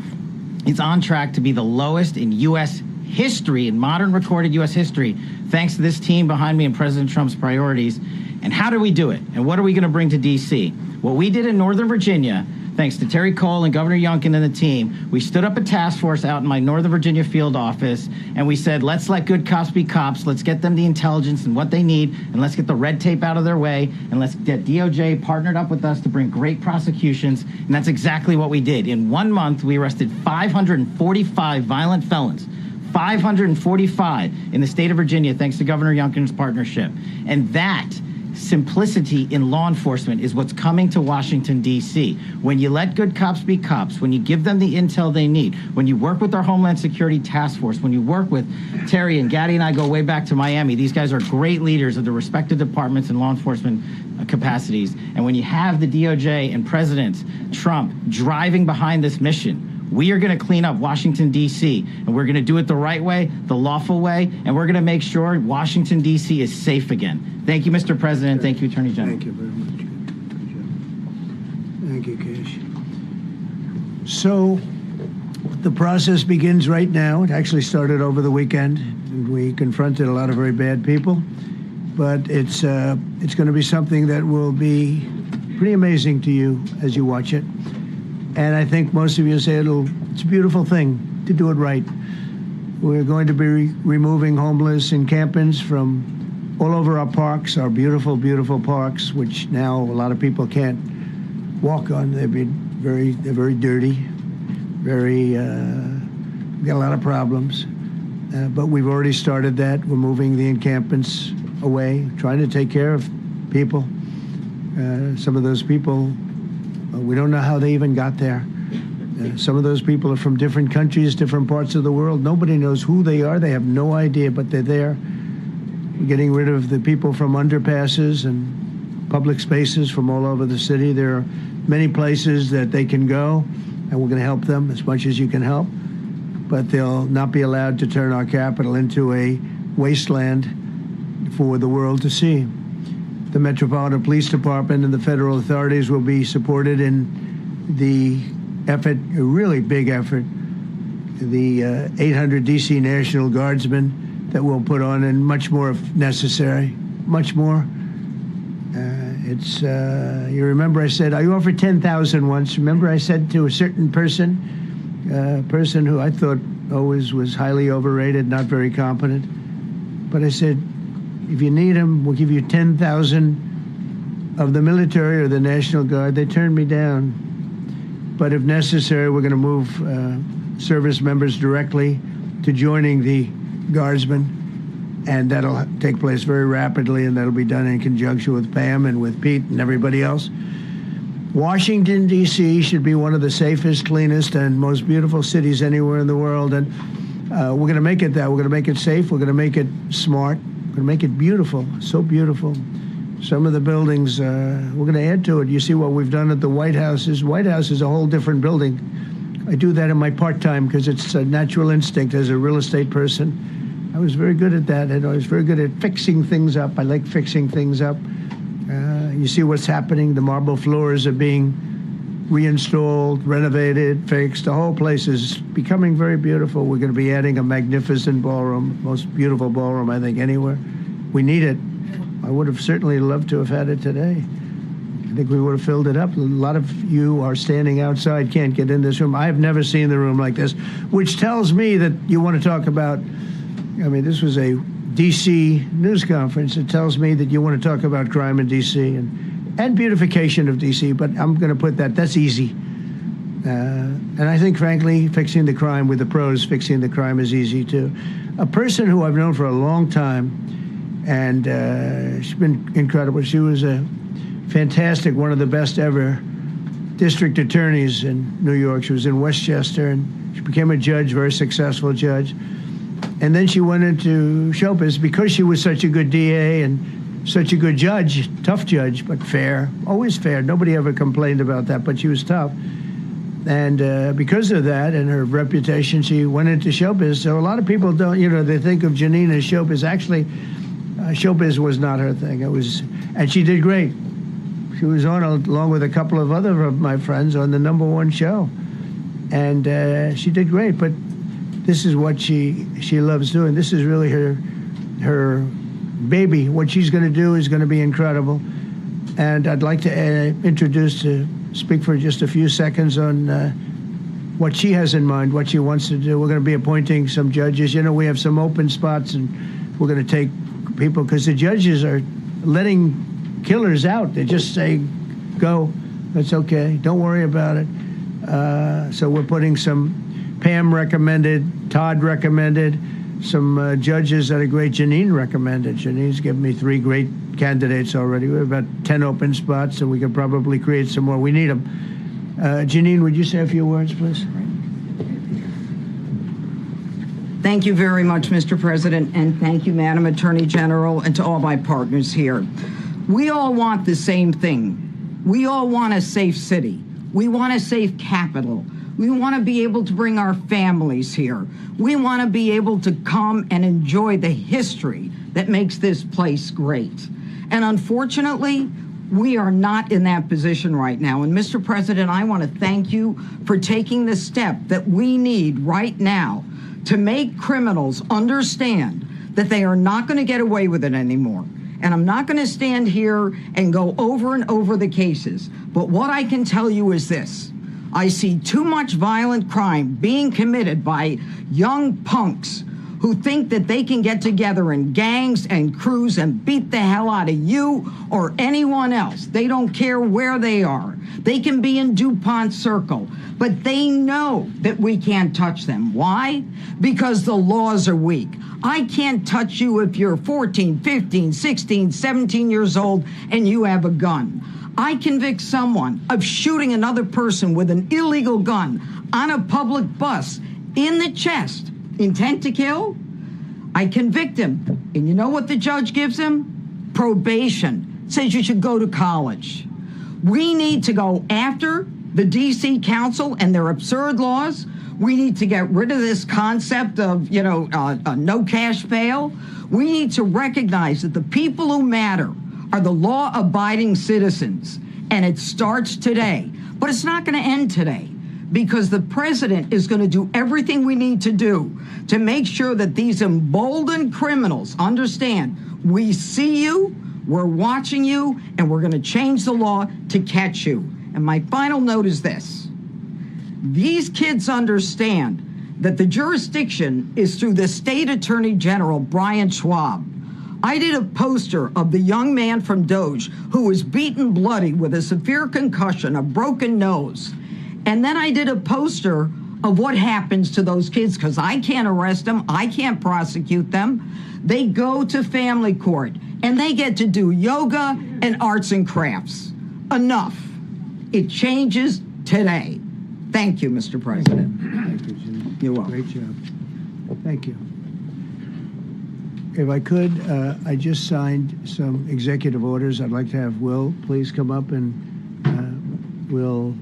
is on track to be the lowest in U.S. history, in modern recorded U.S. history, thanks to this team behind me and President Trump's priorities. And how do we do it? And what are we going to bring to D.C.? What we did in Northern Virginia, thanks to Terry Cole and Governor Youngkin and the team, we stood up a task force out in my Northern Virginia field office, and we said, let's let good cops be cops, let's get them the intelligence and what they need, and let's get the red tape out of their way, and let's get DOJ partnered up with us to bring great prosecutions, and that's exactly what we did. In 1 month, we arrested 545 violent felons. 545 in the state of Virginia, thanks to Governor Youngkin's partnership. And that simplicity in law enforcement is what's coming to Washington, D.C. When you let good cops be cops, when you give them the intel they need, when you work with our Homeland Security Task Force, when you work with Terry and Gadi and I go way back to Miami, these guys are great leaders of the respective departments and law enforcement capacities. And when you have the DOJ and President Trump driving behind this mission, we are going to clean up Washington, D.C., and we're going to do it the right way, the lawful way, and we're going to make sure Washington, D.C. is safe again. Thank you, Mr. President. Thank you, Attorney General. Thank you very much. Good job. Thank you, Cash. So the process begins right now. It actually started over the weekend, and we confronted a lot of very bad people, but it's going to be something that will be pretty amazing to you as you watch it. And I think most of you say it's a beautiful thing to do it right. We're going to be removing homeless encampments from all over our parks, our beautiful, beautiful parks, which now a lot of people can't walk on. They've been they're very dirty, got a lot of problems. But we've already started that. We're moving the encampments away, trying to take care of people. Some of those people, we don't know how they even got there. Some of those people are from different countries, different parts of the world. Nobody knows who they are. They have no idea, but they're there. We're getting rid of the people from underpasses and public spaces from all over the city. There are many places that they can go, and we're going to help them as much as you can help. But they'll not be allowed to turn our capital into a wasteland for the world to see. The Metropolitan Police Department and the federal authorities will be supported in the effort, a really big effort, the 800 D.C. National Guardsmen that we'll put on, and much more if necessary, much more. You remember I said, I offered 10,000 once. Remember I said to a certain person who I thought always was highly overrated, not very competent, but I said, if you need them, we'll give you 10,000 of the military or the National Guard. They turned me down. But if necessary, we're going to move service members directly to joining the Guardsmen, and that'll take place very rapidly, and that'll be done in conjunction with Pam and with Pete and everybody else. Washington, D.C. should be one of the safest, cleanest, and most beautiful cities anywhere in the world, and we're going to make it that. We're going to make it safe. We're going to make it smart. We're going to make it beautiful, so beautiful. Some of the buildings, we're going to add to it. You see what we've done at the White House. White House is a whole different building. I do that in my part-time because it's a natural instinct as a real estate person. I was very good at that, and I was very good at fixing things up. I like fixing things up. You see what's happening. The marble floors are being reinstalled, renovated, fixed. The whole place is becoming very beautiful. We're going to be adding a magnificent ballroom, most beautiful ballroom, I think, anywhere. We need it. I would have certainly loved to have had it today. I think we would have filled it up. A lot of you are standing outside, can't get in this room. I have never seen the room like this, which tells me that you want to talk about, I mean, this was a D.C. news conference. It tells me that you want to talk about crime in D.C. and beautification of D.C., but I'm going to put that's easy. And I think, frankly, fixing the crime with the pros, fixing the crime is easy, too. A person who I've known for a long time, and she's been incredible. She was a fantastic, one of the best ever district attorneys in New York. She was in Westchester, and she became a judge, very successful judge. And then she went into show business because she was such a good DA and such a good judge, tough judge, but fair, always fair. Nobody ever complained about that, but she was tough. And because of that and her reputation, she went into showbiz. So a lot of people don't, they think of Janine as showbiz. Actually, showbiz was not her thing. And she did great. She was on, along with a couple of other of my friends, on the #1 show. And she did great, but this is what she loves doing. This is really her baby. What she's going to do is going to be incredible. And I'd like to speak for just a few seconds on what she has in mind, what she wants to do. We're going to be appointing some judges. We have some open spots, and we're going to take people, because the judges are letting killers out. They just say, go, that's okay, don't worry about it. So we're putting some, Pam recommended, Todd recommended, some judges that are great. Janine recommended. Janine's given me 3 great candidates already. We have about 10 open spots, and we could probably create some more. We need them. Janine, would you say a few words, please? Thank you very much, Mr. President, and thank you, Madam Attorney General, and to all my partners here. We all want the same thing. We all want a safe city. We want a safe capital. We want to be able to bring our families here. We want to be able to come and enjoy the history that makes this place great. And unfortunately, we are not in that position right now. And Mr. President, I want to thank you for taking the step that we need right now to make criminals understand that they are not going to get away with it anymore. And I'm not going to stand here and go over and over the cases. But what I can tell you is this. I see too much violent crime being committed by young punks who think that they can get together in gangs and crews and beat the hell out of you or anyone else. They don't care where they are. They can be in DuPont Circle, but they know that we can't touch them. Why? Because the laws are weak. I can't touch you if you're 14, 15, 16, 17 years old and you have a gun. I convict someone of shooting another person with an illegal gun on a public bus in the chest, intent to kill. I convict him. And you know what the judge gives him? Probation. Says you should go to college. We need to go after the D.C. Council and their absurd laws. We need to get rid of this concept of, no cash bail. We need to recognize that the people who matter are the law-abiding citizens, and it starts today. But it's not going to end today, because the president is going to do everything we need to do to make sure that these emboldened criminals understand we see you, we're watching you, and we're going to change the law to catch you. And my final note is this. These kids understand that the jurisdiction is through the state attorney general, Brian Schwab. I did a poster of the young man from Doge who was beaten bloody with a severe concussion, a broken nose. And then I did a poster of what happens to those kids, because I can't arrest them, I can't prosecute them. They go to family court and they get to do yoga and arts and crafts. Enough. It changes today. Thank you, Mr. President. Thank you, Jim. You're welcome. Great job. Thank you. If I could, I just signed some executive orders. I'd like to have Will please come up and we'll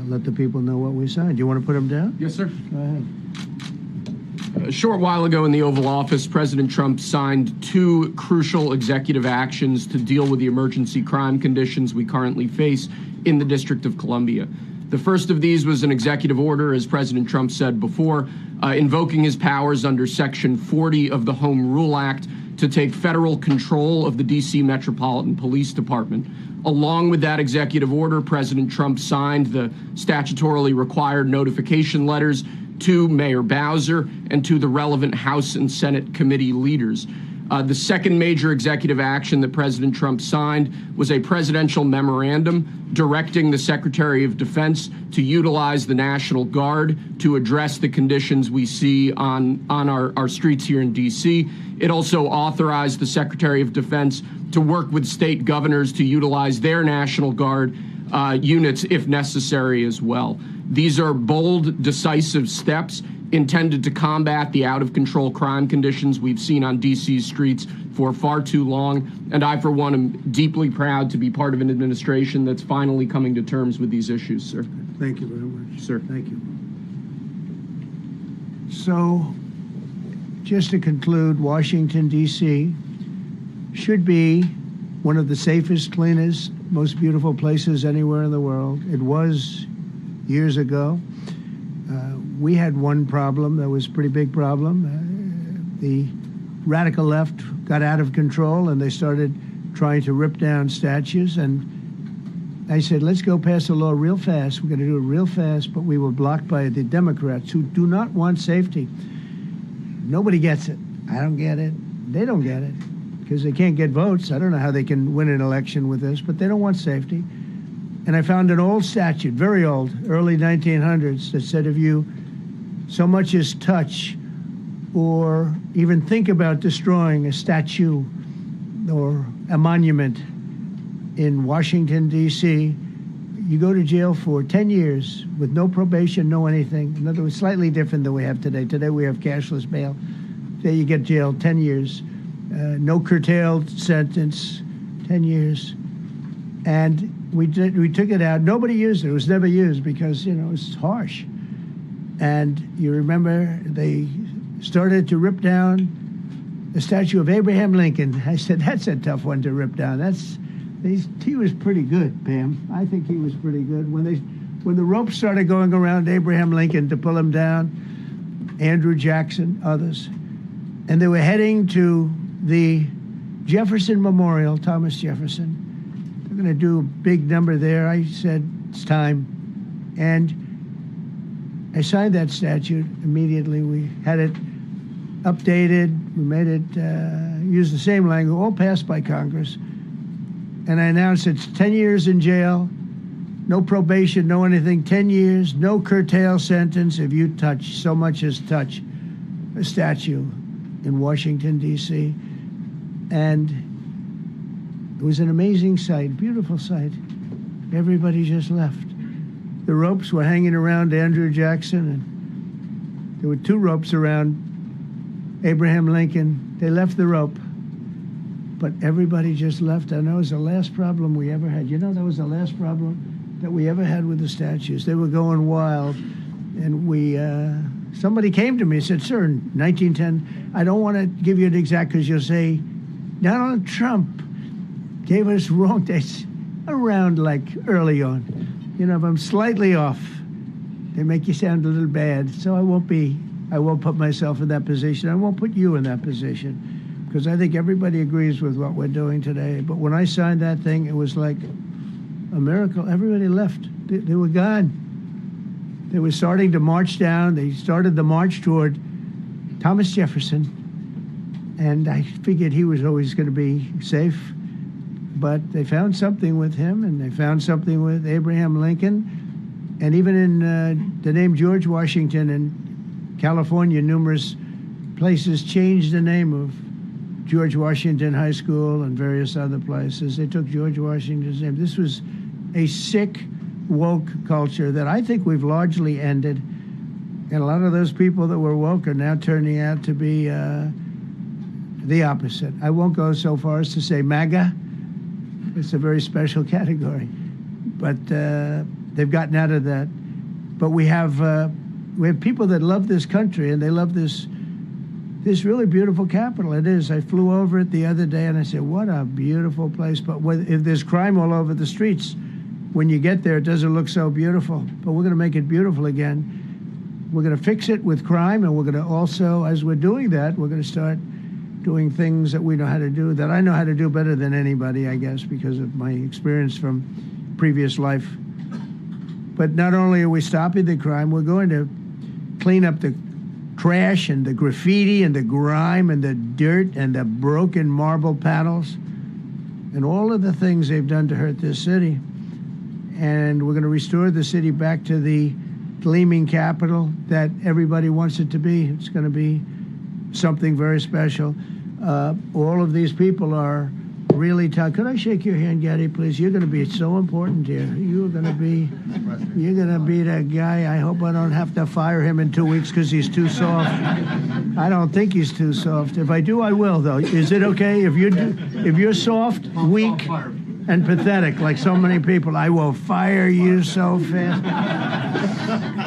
let the people know what we signed. Do you want to put them down? Yes, sir. Go ahead. A short while ago in the Oval Office, President Trump signed 2 crucial executive actions to deal with the emergency crime conditions we currently face in the District of Columbia. The first of these was an executive order, as President Trump said before, invoking his powers under Section 40 of the Home Rule Act to take federal control of the D.C. Metropolitan Police Department. Along with that executive order, President Trump signed the statutorily required notification letters to Mayor Bowser and to the relevant House and Senate committee leaders. The second major executive action that President Trump signed was a presidential memorandum directing the Secretary of Defense to utilize the National Guard to address the conditions we see on our streets here in D.C. It also authorized the Secretary of Defense to work with state governors to utilize their National Guard units if necessary as well. These are bold, decisive steps intended to combat the out-of-control crime conditions we've seen on D.C.'s streets for far too long, and I, for one, am deeply proud to be part of an administration that's finally coming to terms with these issues, sir. Thank you very much. Sir. Thank you. So, just to conclude, Washington, D.C. should be one of the safest, cleanest, most beautiful places anywhere in the world. It was years ago. We had one problem that was a pretty big problem. The radical left got out of control and they started trying to rip down statues. And I said, let's go pass a law real fast. We're going to do it real fast, but we were blocked by the Democrats who do not want safety. Nobody gets it. I don't get it. They don't get it because they can't get votes. I don't know how they can win an election with this, but they don't want safety. And I found an old statute, very old, early 1900s, that said if you so much as touch or even think about destroying a statue or a monument in Washington, D.C., you go to jail for 10 years with no probation, no anything. In other words, slightly different than we have today. Today we have cashless bail. There you get jailed 10 years. No curtailed sentence, 10 years. And we took it out. Nobody used it. It was never used because, it's harsh. And you remember they started to rip down the statue of Abraham Lincoln. I said, that's a tough one to rip down. He was pretty good, Pam. I think he was pretty good. When the ropes started going around Abraham Lincoln to pull him down, Andrew Jackson, others, and they were heading to the Jefferson Memorial, Thomas Jefferson. They're going to do a big number there. I said, it's time. And I signed that statute immediately. We had it updated. We made it use the same language, all passed by Congress. And I announced it's 10 years in jail, no probation, no anything, 10 years, no curtail sentence if you touch, so much as touch a statue in Washington, D.C. And it was an amazing sight, beautiful sight. Everybody just left. The ropes were hanging around Andrew Jackson, and there were 2 ropes around Abraham Lincoln. They left the rope, but everybody just left. And that was the last problem we ever had. You know, that was the last problem that we ever had with the statues. They were going wild, and somebody came to me and said, "Sir, in 1910, I don't want to give you an exact because you'll say Donald Trump gave us wrong dates around like early on. You know, if I'm slightly off, they make you sound a little bad. So I won't put myself in that position. I won't put you in that position because I think everybody agrees with what we're doing today. But when I signed that thing, it was like a miracle. Everybody left. They were gone. They were starting to march down. They started the march toward Thomas Jefferson. And I figured he was always going to be safe. But they found something with him, and they found something with Abraham Lincoln. And even in the name George Washington in California, numerous places changed the name of George Washington High School and various other places. They took George Washington's name. This was a sick, woke culture that I think we've largely ended. And a lot of those people that were woke are now turning out to be the opposite. I won't go so far as to say MAGA. It's a very special category. But they've gotten out of that. But we have people that love this country, and they love this really beautiful capital. It is. I flew over it the other day, and I said, what a beautiful place. But if there's crime all over the streets, when you get there, it doesn't look so beautiful. But we're going to make it beautiful again. We're going to fix it with crime, and we're going to also, as we're doing that, we're going to start doing things that we know how to do, that I know how to do better than anybody, I guess, because of my experience from previous life. But not only are we stopping the crime, we're going to clean up the trash and the graffiti and the grime and the dirt and the broken marble panels and all of the things they've done to hurt this city. And we're going to restore the city back to the gleaming capital that everybody wants it to be. It's going to be something very special. All of these people are really tough. Could I shake your hand, Gaddy, please? You're going to be so important here. You're going to be that guy. I hope I don't have to fire him in 2 weeks because he's too soft. I don't think he's too soft. If I do, I will, though. Is it okay? If you're soft, weak, and pathetic, like so many people, I will fire you so fast.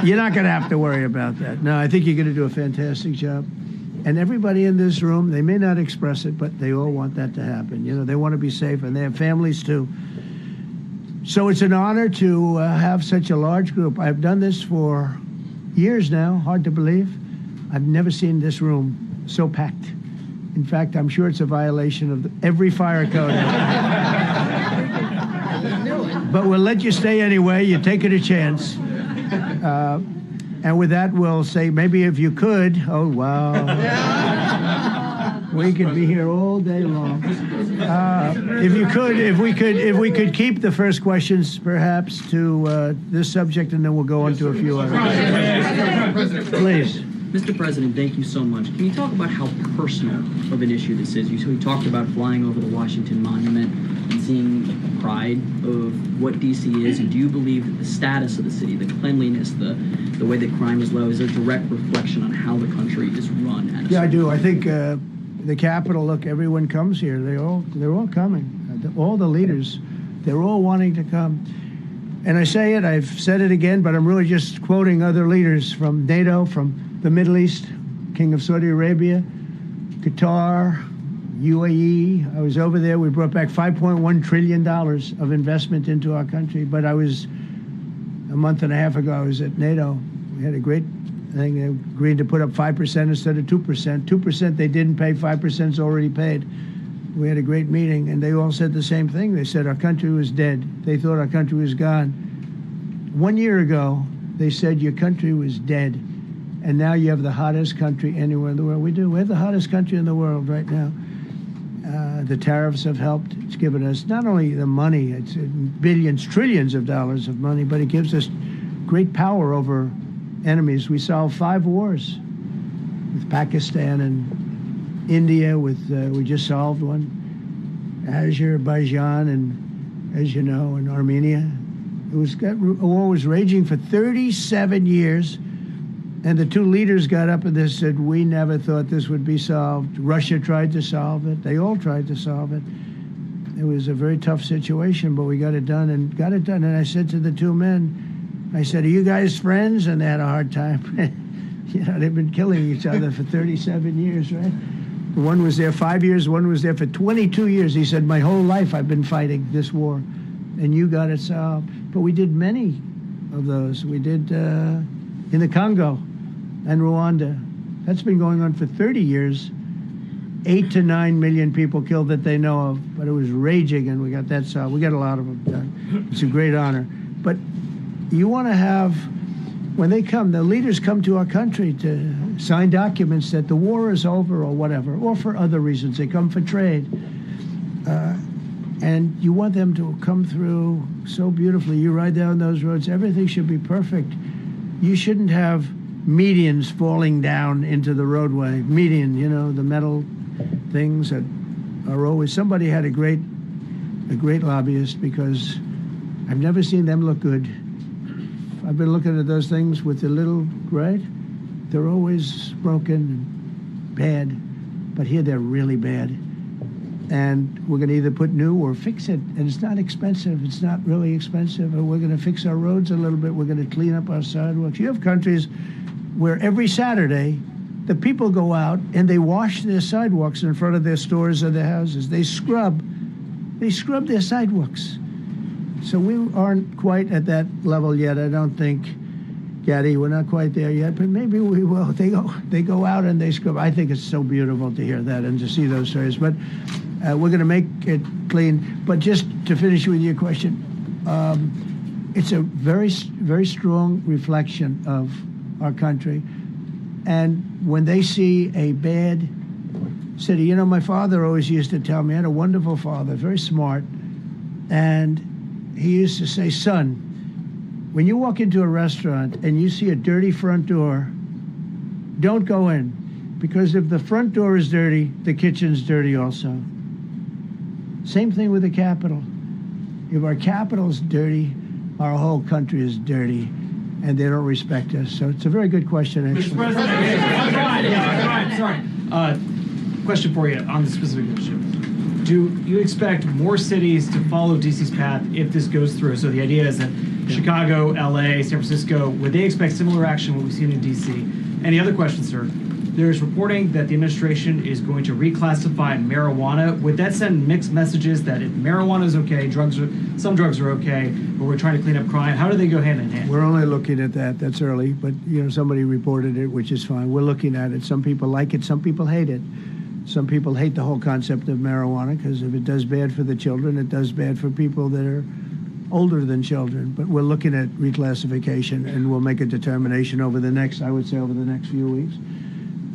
You're not going to have to worry about that. No, I think you're going to do a fantastic job. And everybody in this room, they may not express it, but they all want that to happen. You know, they want to be safe, and they have families too. So it's an honor to have such a large group. I've done this for years now, hard to believe. I've never seen this room so packed. In fact, I'm sure it's a violation of every fire code. But we'll let you stay anyway. You're taking a chance. And with that, we'll say, maybe if you could, oh, wow. We could be here all day long. If we could keep the first questions, perhaps, to this subject, and then we'll go on to a few others. Please. Mr. President, thank you so much. Can you talk about how personal of an issue this is? You talked about flying over the Washington Monument and seeing pride of what D.C. is, and do you believe that the status of the city, the cleanliness, the way that crime is low, is a direct reflection on how the country is run? Yeah, I do. I think the Capitol, look, everyone comes here. They're all coming. All the leaders, they're all wanting to come. And I say it, I've said it again, but I'm really just quoting other leaders from NATO, from the Middle East, King of Saudi Arabia, Qatar, UAE. I was over there. We brought back $5.1 trillion of investment into our country. But a month and a half ago, I was at NATO. We had a great thing. They agreed to put up 5% instead of 2%. 2% they didn't pay, 5% is already paid. We had a great meeting, and they all said the same thing. They said our country was dead. They thought our country was gone. 1 year ago, they said your country was dead. And now you have the hottest country anywhere in the world. We do. We're the hottest country in the world right now. The tariffs have helped. It's given us not only the money, it's billions, trillions of dollars of money, but it gives us great power over enemies. We solved 5 wars with Pakistan and India. We just solved one, Azerbaijan, and as you know, in Armenia. War was raging for 37 years. And the 2 leaders got up and they said, we never thought this would be solved. Russia tried to solve it. They all tried to solve it. It was a very tough situation, but we got it done. And I said to the 2 men, I said, are you guys friends? And they had a hard time. They've been killing each other for 37 years, right? One was there 5 years, one was there for 22 years. He said, my whole life I've been fighting this war, and you got it solved. But we did many of those. We did in the Congo and Rwanda. That's been going on for 30 years. 8 to 9 million people killed that they know of, but it was raging, and we got that solved. We got a lot of them done. It's a great honor. But you want to have, when they come, the leaders come to our country to sign documents that the war is over or whatever, or for other reasons. They come for trade. And you want them to come through so beautifully. You ride down those roads, everything should be perfect. You shouldn't have medians falling down into the roadway. Median, the metal things that are always. Somebody had a great lobbyist, because I've never seen them look good. I've been looking at those things with the little, right? They're always broken and bad, but here they're really bad. And we're going to either put new or fix it. And it's not expensive. It's not really expensive. And we're going to fix our roads a little bit. We're going to clean up our sidewalks. You have countries where every Saturday the people go out and they wash their sidewalks in front of their stores or their houses. They scrub their sidewalks. So we aren't quite at that level yet, I don't think, Gaddy. We're not quite there yet, but maybe we will. They go out and they scrub. I think it's so beautiful to hear that and to see those stories. But we're going to make it clean. But just to finish with your question, it's a very, very strong reflection of our country. And when they see a bad city, my father always used to tell me, I had a wonderful father, very smart, and he used to say, son, when you walk into a restaurant and you see a dirty front door, don't go in, because if the front door is dirty, the kitchen's dirty also. Same thing with the Capitol. If our Capitol's dirty, our whole country is dirty, and they don't respect us. So it's a very good question, actually. Mr. President, sorry. Question for you on the specific issue. Do you expect more cities to follow DC's path if this goes through? So the idea is that Chicago, LA, San Francisco, would they expect similar action what we've seen in DC? And the other question, sir, there's reporting that the administration is going to reclassify marijuana. Would that send mixed messages that if marijuana is okay, some drugs are okay, but we're trying to clean up crime? How do they go hand in hand? We're only looking at that. That's early, but somebody reported it, which is fine. We're looking at it. Some people like it. Some people hate it. Some people hate the whole concept of marijuana, because if it does bad for the children, it does bad for people that are older than children. But we're looking at reclassification, and we'll make a determination over the next few weeks.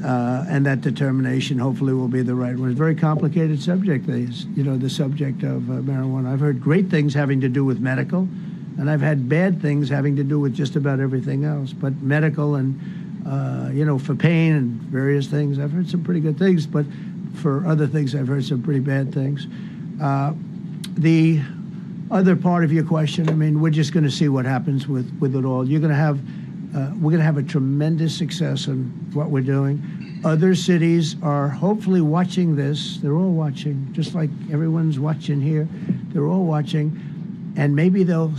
And that determination hopefully will be the right one. It's a very complicated subject, the subject of marijuana. I've heard great things having to do with medical, and I've had bad things having to do with just about everything else. But medical and, for pain and various things, I've heard some pretty good things, but for other things, I've heard some pretty bad things. The other part of your question, we're just going to see what happens with it all. We're going to have a tremendous success in what we're doing. Other cities are hopefully watching this. They're all watching, just like everyone's watching here. They're all watching, and maybe they'll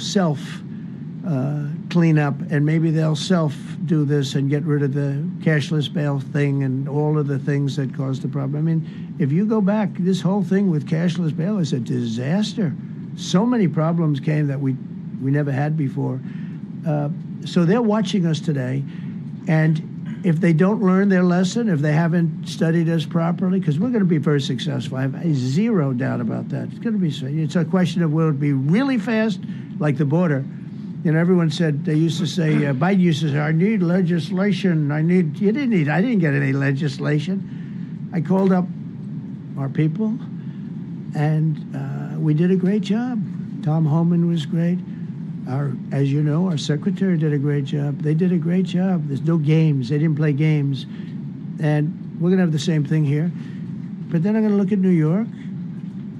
clean up, and maybe they'll do this and get rid of the cashless bail thing and all of the things that caused the problem. If you go back, this whole thing with cashless bail is a disaster. So many problems came that we never had before. So they're watching us today, and if they don't learn their lesson, if they haven't studied us properly, because we're going to be very successful. I have zero doubt about that. It's going to be. It's a question of will it be really fast, like the border, You know, everyone said, they used to say, Biden used to say, I need legislation. I didn't get any legislation. I called up our people, and we did a great job. Tom Homan was great. As you know, our secretary did a great job. They did a great job. There's no games. They didn't play games. And we're going to have the same thing here. But then I'm going to look at New York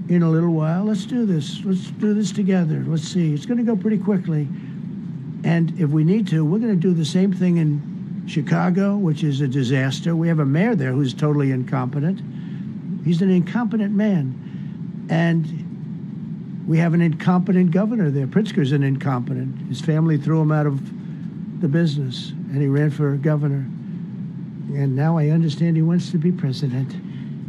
in a little while. Let's do this. Let's do this together. Let's see. It's going to go pretty quickly. And if we need to, we're going to do the same thing in Chicago, which is a disaster. We have a mayor there who's totally incompetent. He's an incompetent man. And we have an incompetent governor there. Pritzker's an incompetent. His family threw him out of the business, and he ran for governor. And now I understand he wants to be president.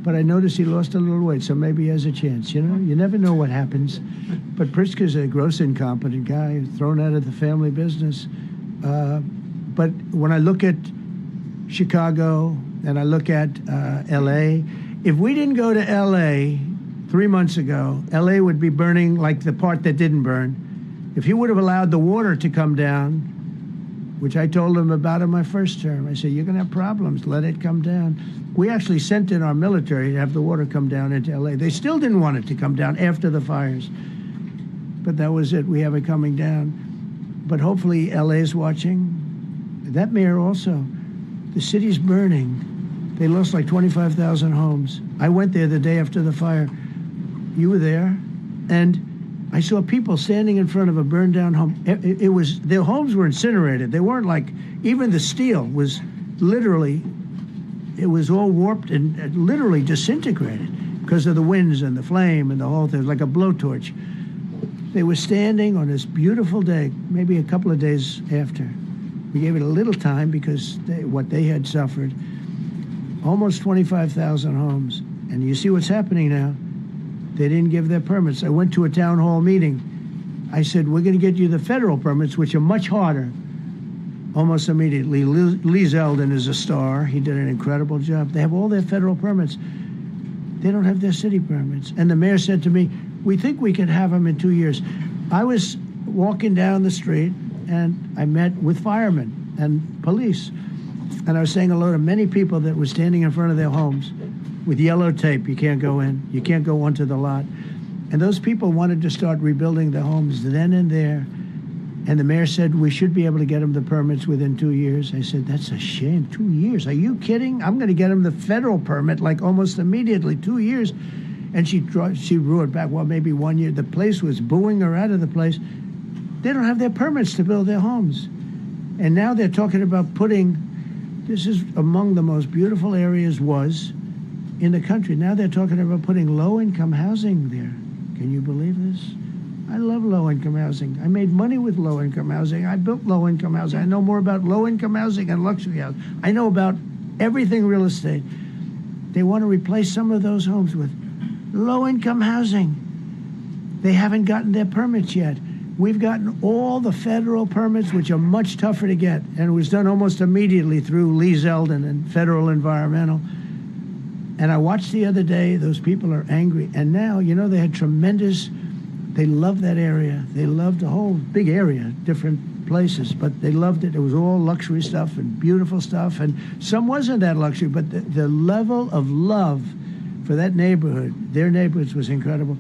But I noticed he lost a little weight, so maybe he has a chance. You know, you never know what happens. But Pritzker's a gross incompetent guy, thrown out of the family business. But when I look at Chicago and I look at L.A., if we didn't go to L.A. 3 months ago, L.A. would be burning like the part that didn't burn. If he would have allowed the water to come down, which I told him about in my first term, I said, you're going to have problems. Let it come down. We actually sent in our military to have the water come down into L.A. They still didn't want it to come down after the fires. But that was it. We have it coming down. But hopefully L.A. is watching. That mayor also. The city's burning. They lost like 25,000 homes. I went there the day after the fire. You were there. And I saw people standing in front of a burned down home. It was, their homes were incinerated. They weren't like, even the steel was literally, it was all warped and literally disintegrated because of the winds and the flame and the whole thing. It was like a blowtorch. They were standing on this beautiful day, maybe a couple of days after. We gave it a little time because what they had suffered. Almost 25,000 homes. And you see what's happening now. They didn't give their permits. I went to a town hall meeting. I said, we're going to get you the federal permits, which are much harder. Almost immediately, Lee Zeldin is a star. He did an incredible job. They have all their federal permits. They don't have their city permits. And the mayor said to me, we think we can have them in 2 years. I was walking down the street, and I met with firemen and police. And I was saying hello to many people that were standing in front of their homes with yellow tape. You can't go in. You can't go onto the lot. And those people wanted to start rebuilding their homes then and there. And the mayor said, we should be able to get them the permits within 2 years. I said, that's a shame. 2 years? Are you kidding? I'm going to get them the federal permit like almost immediately, 2 years. And she drew it back, well, maybe 1 year. The place was booing her out of the place. They don't have their permits to build their homes. And now they're talking about putting, this is among the most beautiful areas in the country. Now they're talking about putting low-income housing there. Can you believe this? I love low-income housing. I made money with low-income housing. I built low-income housing. I know more about low-income housing and luxury housing. I know about everything real estate. They want to replace some of those homes with low-income housing. They haven't gotten their permits yet. We've gotten all the federal permits, which are much tougher to get, and it was done almost immediately through Lee Zeldin and Federal Environmental. And I watched the other day, those people are angry. And now, you know, they had they loved that area. They loved the whole big area, different places, but they loved it. It was all luxury stuff and beautiful stuff, and some wasn't that luxury, but the level of love for that neighborhood, their neighborhoods, was incredible.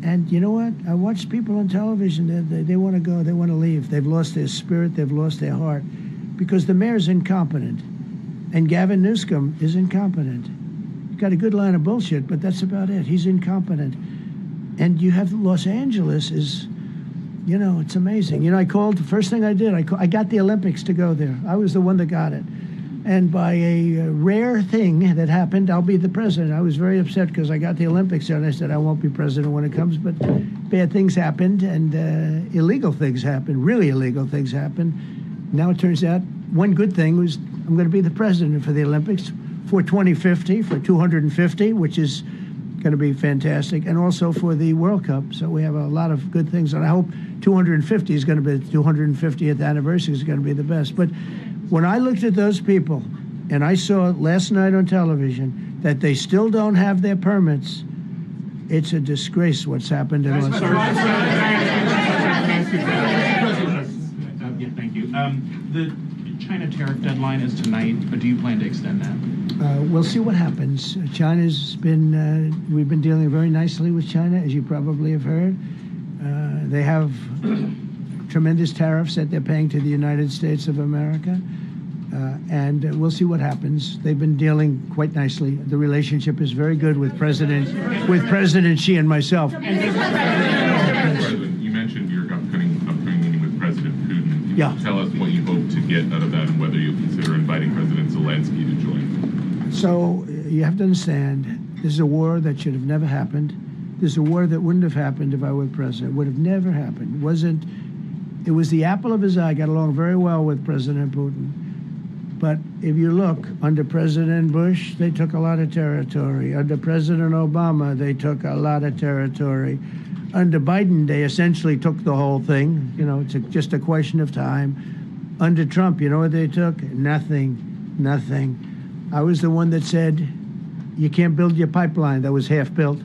And you know what? I watched people on television, they want to go, they want to leave. They've lost their spirit, they've lost their heart, because the mayor's incompetent. And Gavin Newsom is incompetent. He's got a good line of bullshit, but that's about it. He's incompetent. And you have Los Angeles is, you know, it's amazing. You know, I called, the first thing I did, I got the Olympics to go there. I was the one that got it. And by a rare thing that happened, I'll be the president. I was very upset because I got the Olympics there, and I said I won't be president when it comes. But bad things happened, and illegal things happened, really illegal things happened. Now it turns out one good thing was I'm going to be the president for the Olympics for 2050, for 250, which is going to be fantastic, and also for the World Cup. So we have a lot of good things, and I hope 250 is going to be, the 250th anniversary is going to be the best. But when I looked at those people, and I saw last night on television that they still don't have their permits, it's a disgrace what's happened in Los Angeles. The China tariff deadline is tonight, but do you plan to extend that? We'll see what happens. China's been, we've been dealing very nicely with China, as you probably have heard. They have tremendous tariffs that they're paying to the United States of America. And we'll see what happens. They've been dealing quite nicely. The relationship is very good with President Xi and myself. President, you mentioned your upcoming meeting with President Putin. Can you tell us what you hope to get out of that and whether you'll consider inviting President Zelensky to join? So you have to understand, this is a war that should have never happened. This is a war that wouldn't have happened if I were president. Would have never happened. It was the apple of his eye. I got along very well with President Putin. But if you look, under President Bush, they took a lot of territory. Under President Obama, they took a lot of territory. Under Biden, they essentially took the whole thing. You know, it's just a question of time. Under Trump, you know what they took? Nothing. I was the one that said, you can't build your pipeline. That was half built.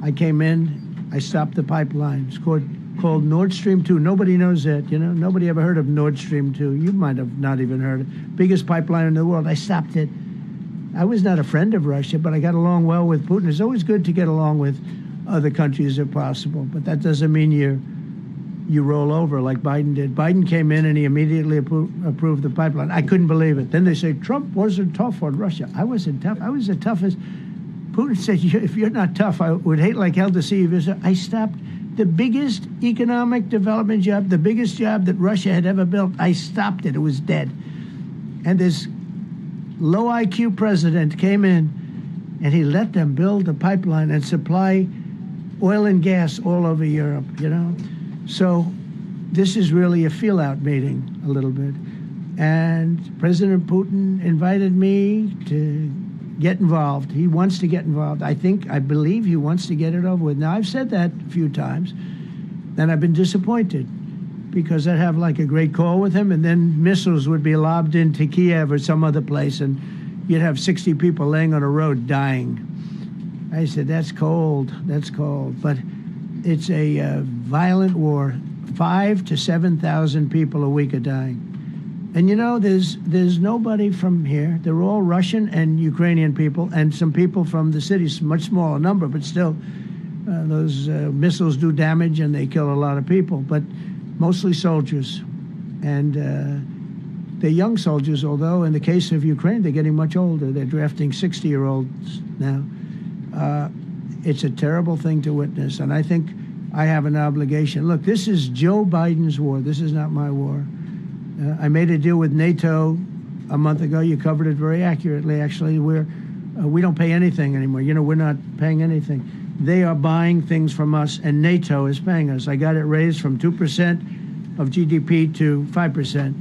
I came in, I stopped the pipeline. It's called Nord Stream 2. Nobody knows that, you know. Nobody ever heard of Nord Stream 2. You might have not even heard it. Biggest pipeline in the world. I stopped it. I was not a friend of Russia, but I got along well with Putin. It's always good to get along with other countries if possible, but that doesn't mean you roll over like Biden did. Biden came in and he immediately approved the pipeline. I couldn't believe it. Then they say Trump wasn't tough on Russia. I wasn't tough. I was the toughest. Putin said, if you're not tough, I would hate like hell to see you visit. I stopped the biggest economic development job, the biggest job that Russia had ever built. I stopped it. It was dead. And this low IQ president came in and he let them build a pipeline and supply oil and gas all over Europe, you know? So this is really a feel-out meeting a little bit. And President Putin invited me to get involved. He wants to get involved. I believe he wants to get it over with. Now, I've said that a few times, and I've been disappointed because I'd have like a great call with him, and then missiles would be lobbed into Kiev or some other place, and you'd have 60 people laying on a road dying. I said, that's cold, but it's a violent war. 5,000 to 7,000 people a week are dying. And you know, there's nobody from here. They're all Russian and Ukrainian people, and some people from the cities, much smaller number, but still, those missiles do damage and they kill a lot of people, but mostly soldiers. And they're young soldiers, although in the case of Ukraine, they're getting much older. They're drafting 60-year-olds now. It's a terrible thing to witness, and I think I have an obligation. Look, this is Joe Biden's war. This is not my war. I made a deal with NATO a month ago. You covered it very accurately, actually. We don't pay anything anymore. You know, we're not paying anything. They are buying things from us, and NATO is paying us. I got it raised from 2% of GDP to 5%.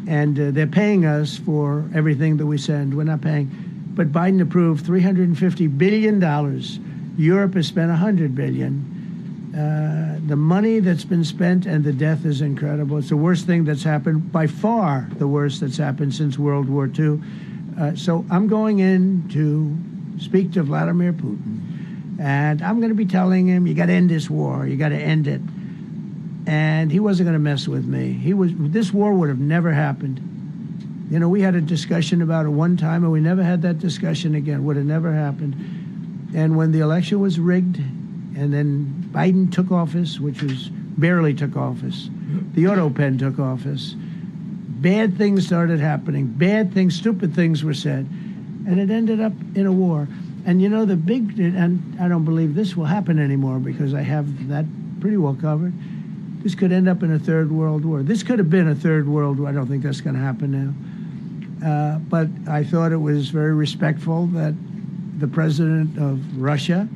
And they're paying us for everything that we send. We're not paying. But Biden approved $350 billion. Europe has spent $100 billion. The money that's been spent and the death is incredible. It's the worst thing that's happened, by far the worst that's happened since World War II. So I'm going in to speak to Vladimir Putin, and I'm going to be telling him, you got to end this war. You got to end it. And he wasn't going to mess with me. This war would have never happened. You know, we had a discussion about it one time, and we never had that discussion again. Would have never happened. And when the election was rigged, and then Biden took office, which was barely took office. The auto pen took office. Bad things started happening. Bad things, stupid things were said. And it ended up in a war. And you know, and I don't believe this will happen anymore because I have that pretty well covered. This could end up in a third world war. This could have been a third world war. I don't think that's going to happen now. But I thought it was very respectful that the president of Russia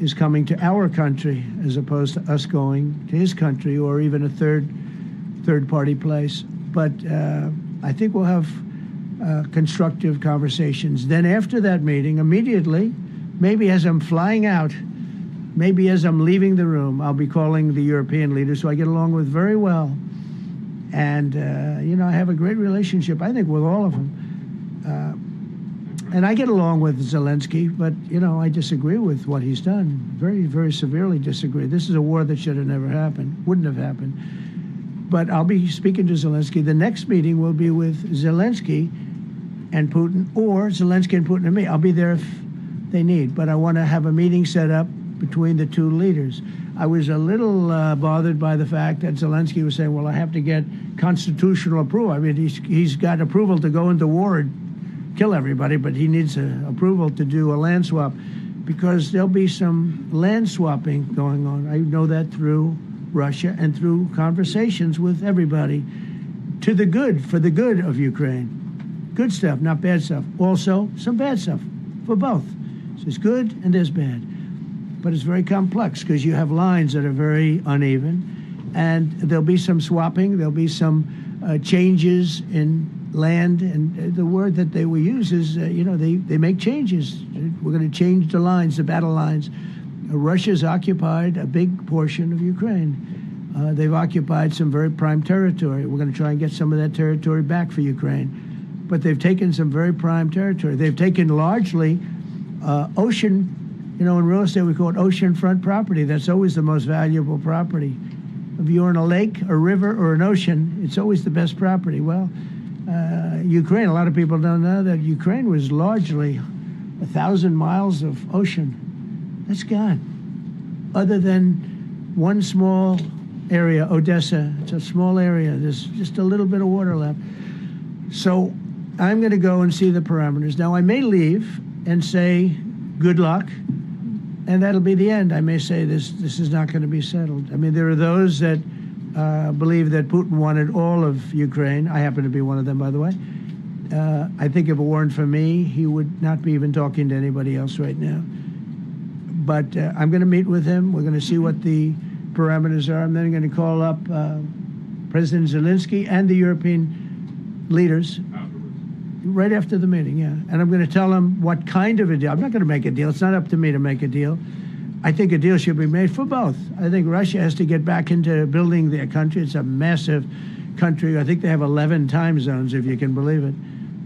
is coming to our country as opposed to us going to his country or even a third party place. But I think we'll have constructive conversations. Then after that meeting, immediately, maybe as I'm flying out, maybe as I'm leaving the room, I'll be calling the European leaders who I get along with very well. And, you know, I have a great relationship, I think, with all of them. And I get along with Zelensky, but, you know, I disagree with what he's done. Very, very severely disagree. This is a war that should have never happened, wouldn't have happened. But I'll be speaking to Zelensky. The next meeting will be with Zelensky and Putin, or Zelensky and Putin and me. I'll be there if they need, but I want to have a meeting set up between the two leaders. I was a little bothered by the fact that Zelensky was saying, well, I have to get constitutional approval. I mean, he's got approval to go into war and kill everybody, but he needs approval to do a land swap, because there'll be some land swapping going on. I know that through Russia and through conversations with everybody, to the good, for the good of Ukraine. Good stuff, not bad stuff. Also, some bad stuff for both. So there's good and there's bad. But it's very complex because you have lines that are very uneven, and there'll be some swapping, there'll be some changes in land, and the word that they will use is, they make changes. We're going to change the lines, the battle lines. Russia's occupied a big portion of Ukraine. They've occupied some very prime territory. We're going to try and get some of that territory back for Ukraine. But they've taken some very prime territory. They've taken largely ocean, in real estate we call it oceanfront property. That's always the most valuable property. If you're in a lake, a river, or an ocean, it's always the best property. Well, Ukraine, a lot of people don't know that Ukraine was largely 1,000 miles of ocean. That's gone. Other than one small area, Odessa, it's a small area. There's just a little bit of water left. So I'm going to go and see the parameters. Now, I may leave and say, good luck, and that'll be the end. I may say this is not going to be settled. I mean, there are those that believe that Putin wanted all of Ukraine. I happen to be one of them, by the way. I think if it weren't for me, he would not be even talking to anybody else right now. But I'm going to meet with him. We're going to see what the parameters are. I'm then going to call up President Zelensky and the European leaders right after the meeting, yeah. And I'm going to tell them what kind of a deal. I'm not going to make a deal. It's not up to me to make a deal. I think a deal should be made for both. I think Russia has to get back into building their country. It's a massive country. I think they have 11 time zones, if you can believe it.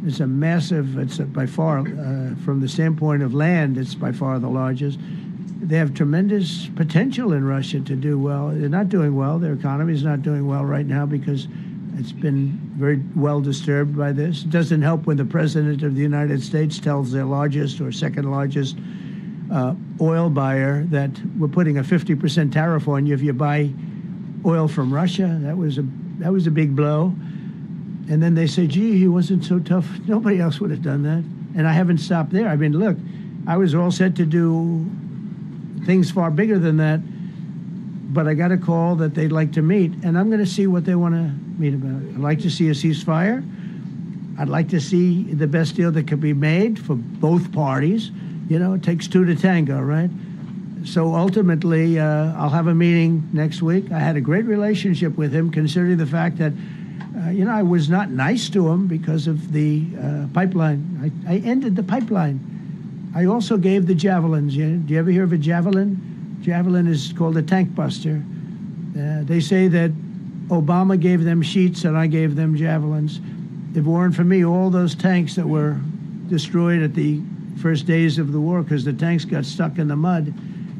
It's a massive, it's by far, from the standpoint of land, it's by far the largest. They have tremendous potential in Russia to do well. They're not doing well. Their economy is not doing well right now because it's been very well disturbed by this. It doesn't help when the President of the United States tells their largest or second largest oil buyer that we're putting a 50% tariff on you if you buy oil from Russia. That was a big blow. And then they say, gee, he wasn't so tough. Nobody else would have done that. And I haven't stopped there. I mean, look, I was all set to do things far bigger than that, but I got a call that they'd like to meet, and I'm going to see what they want to meet about. I'd like to see a ceasefire. I'd like to see the best deal that could be made for both parties. It takes two to tango, right? So ultimately, I'll have a meeting next week. I had a great relationship with him, considering the fact that, I was not nice to him because of the pipeline. I ended the pipeline. I also gave the javelins. Do you ever hear of a javelin? Javelin is called a tank buster. They say that Obama gave them sheets and I gave them javelins. If it weren't for me, all those tanks that were destroyed at the first days of the war because the tanks got stuck in the mud,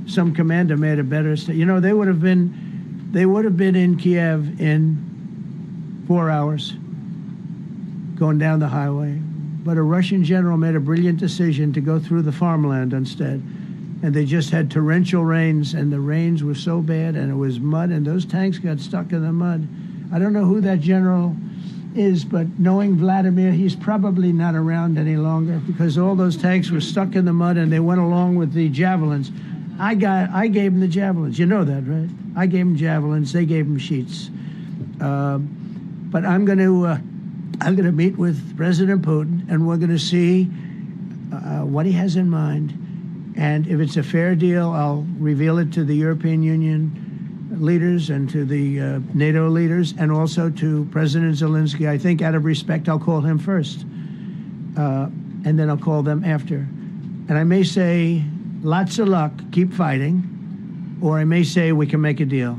some commander made a better they would have been in Kiev in 4 hours going down the highway. But a Russian general made a brilliant decision to go through the farmland instead. And they just had torrential rains, and the rains were so bad, and it was mud, and those tanks got stuck in the mud. I don't know who that general is, but knowing Vladimir, he's probably not around any longer because all those tanks were stuck in the mud, and they went along with the javelins. I gave them the javelins. You know that, right? I gave them javelins. They gave them sheets. But I'm going to meet with President Putin, and we're going to see what he has in mind. And if it's a fair deal, I'll reveal it to the European Union leaders and to the NATO leaders, and also to President Zelensky. I think out of respect, I'll call him first, and then I'll call them after. And I may say, lots of luck, keep fighting, or I may say we can make a deal.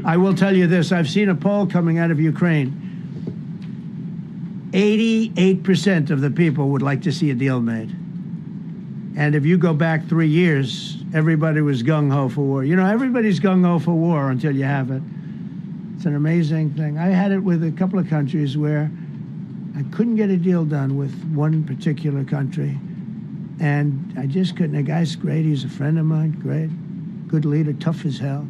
I will tell you this, I've seen a poll coming out of Ukraine. 88% of the people would like to see a deal made. And if you go back 3 years, everybody was gung-ho for war. Everybody's gung-ho for war until you have it. It's an amazing thing. I had it with a couple of countries where I couldn't get a deal done with one particular country, and I just couldn't. The guy's great. He's a friend of mine, great, good leader, tough as hell.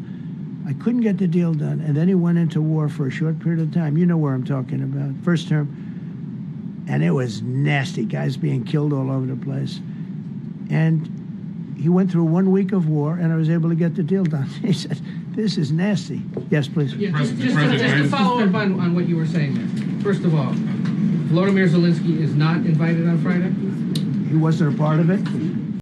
I couldn't get the deal done, and then he went into war for a short period of time. You know where I'm talking about. First term, and it was nasty. Guys being killed all over the place. And he went through 1 week of war, and I was able to get the deal done. He said, "This is nasty." Yes, please. Yeah, just to follow up on what you were saying there. First of all, Volodymyr Zelensky is not invited on Friday? He wasn't a part of it.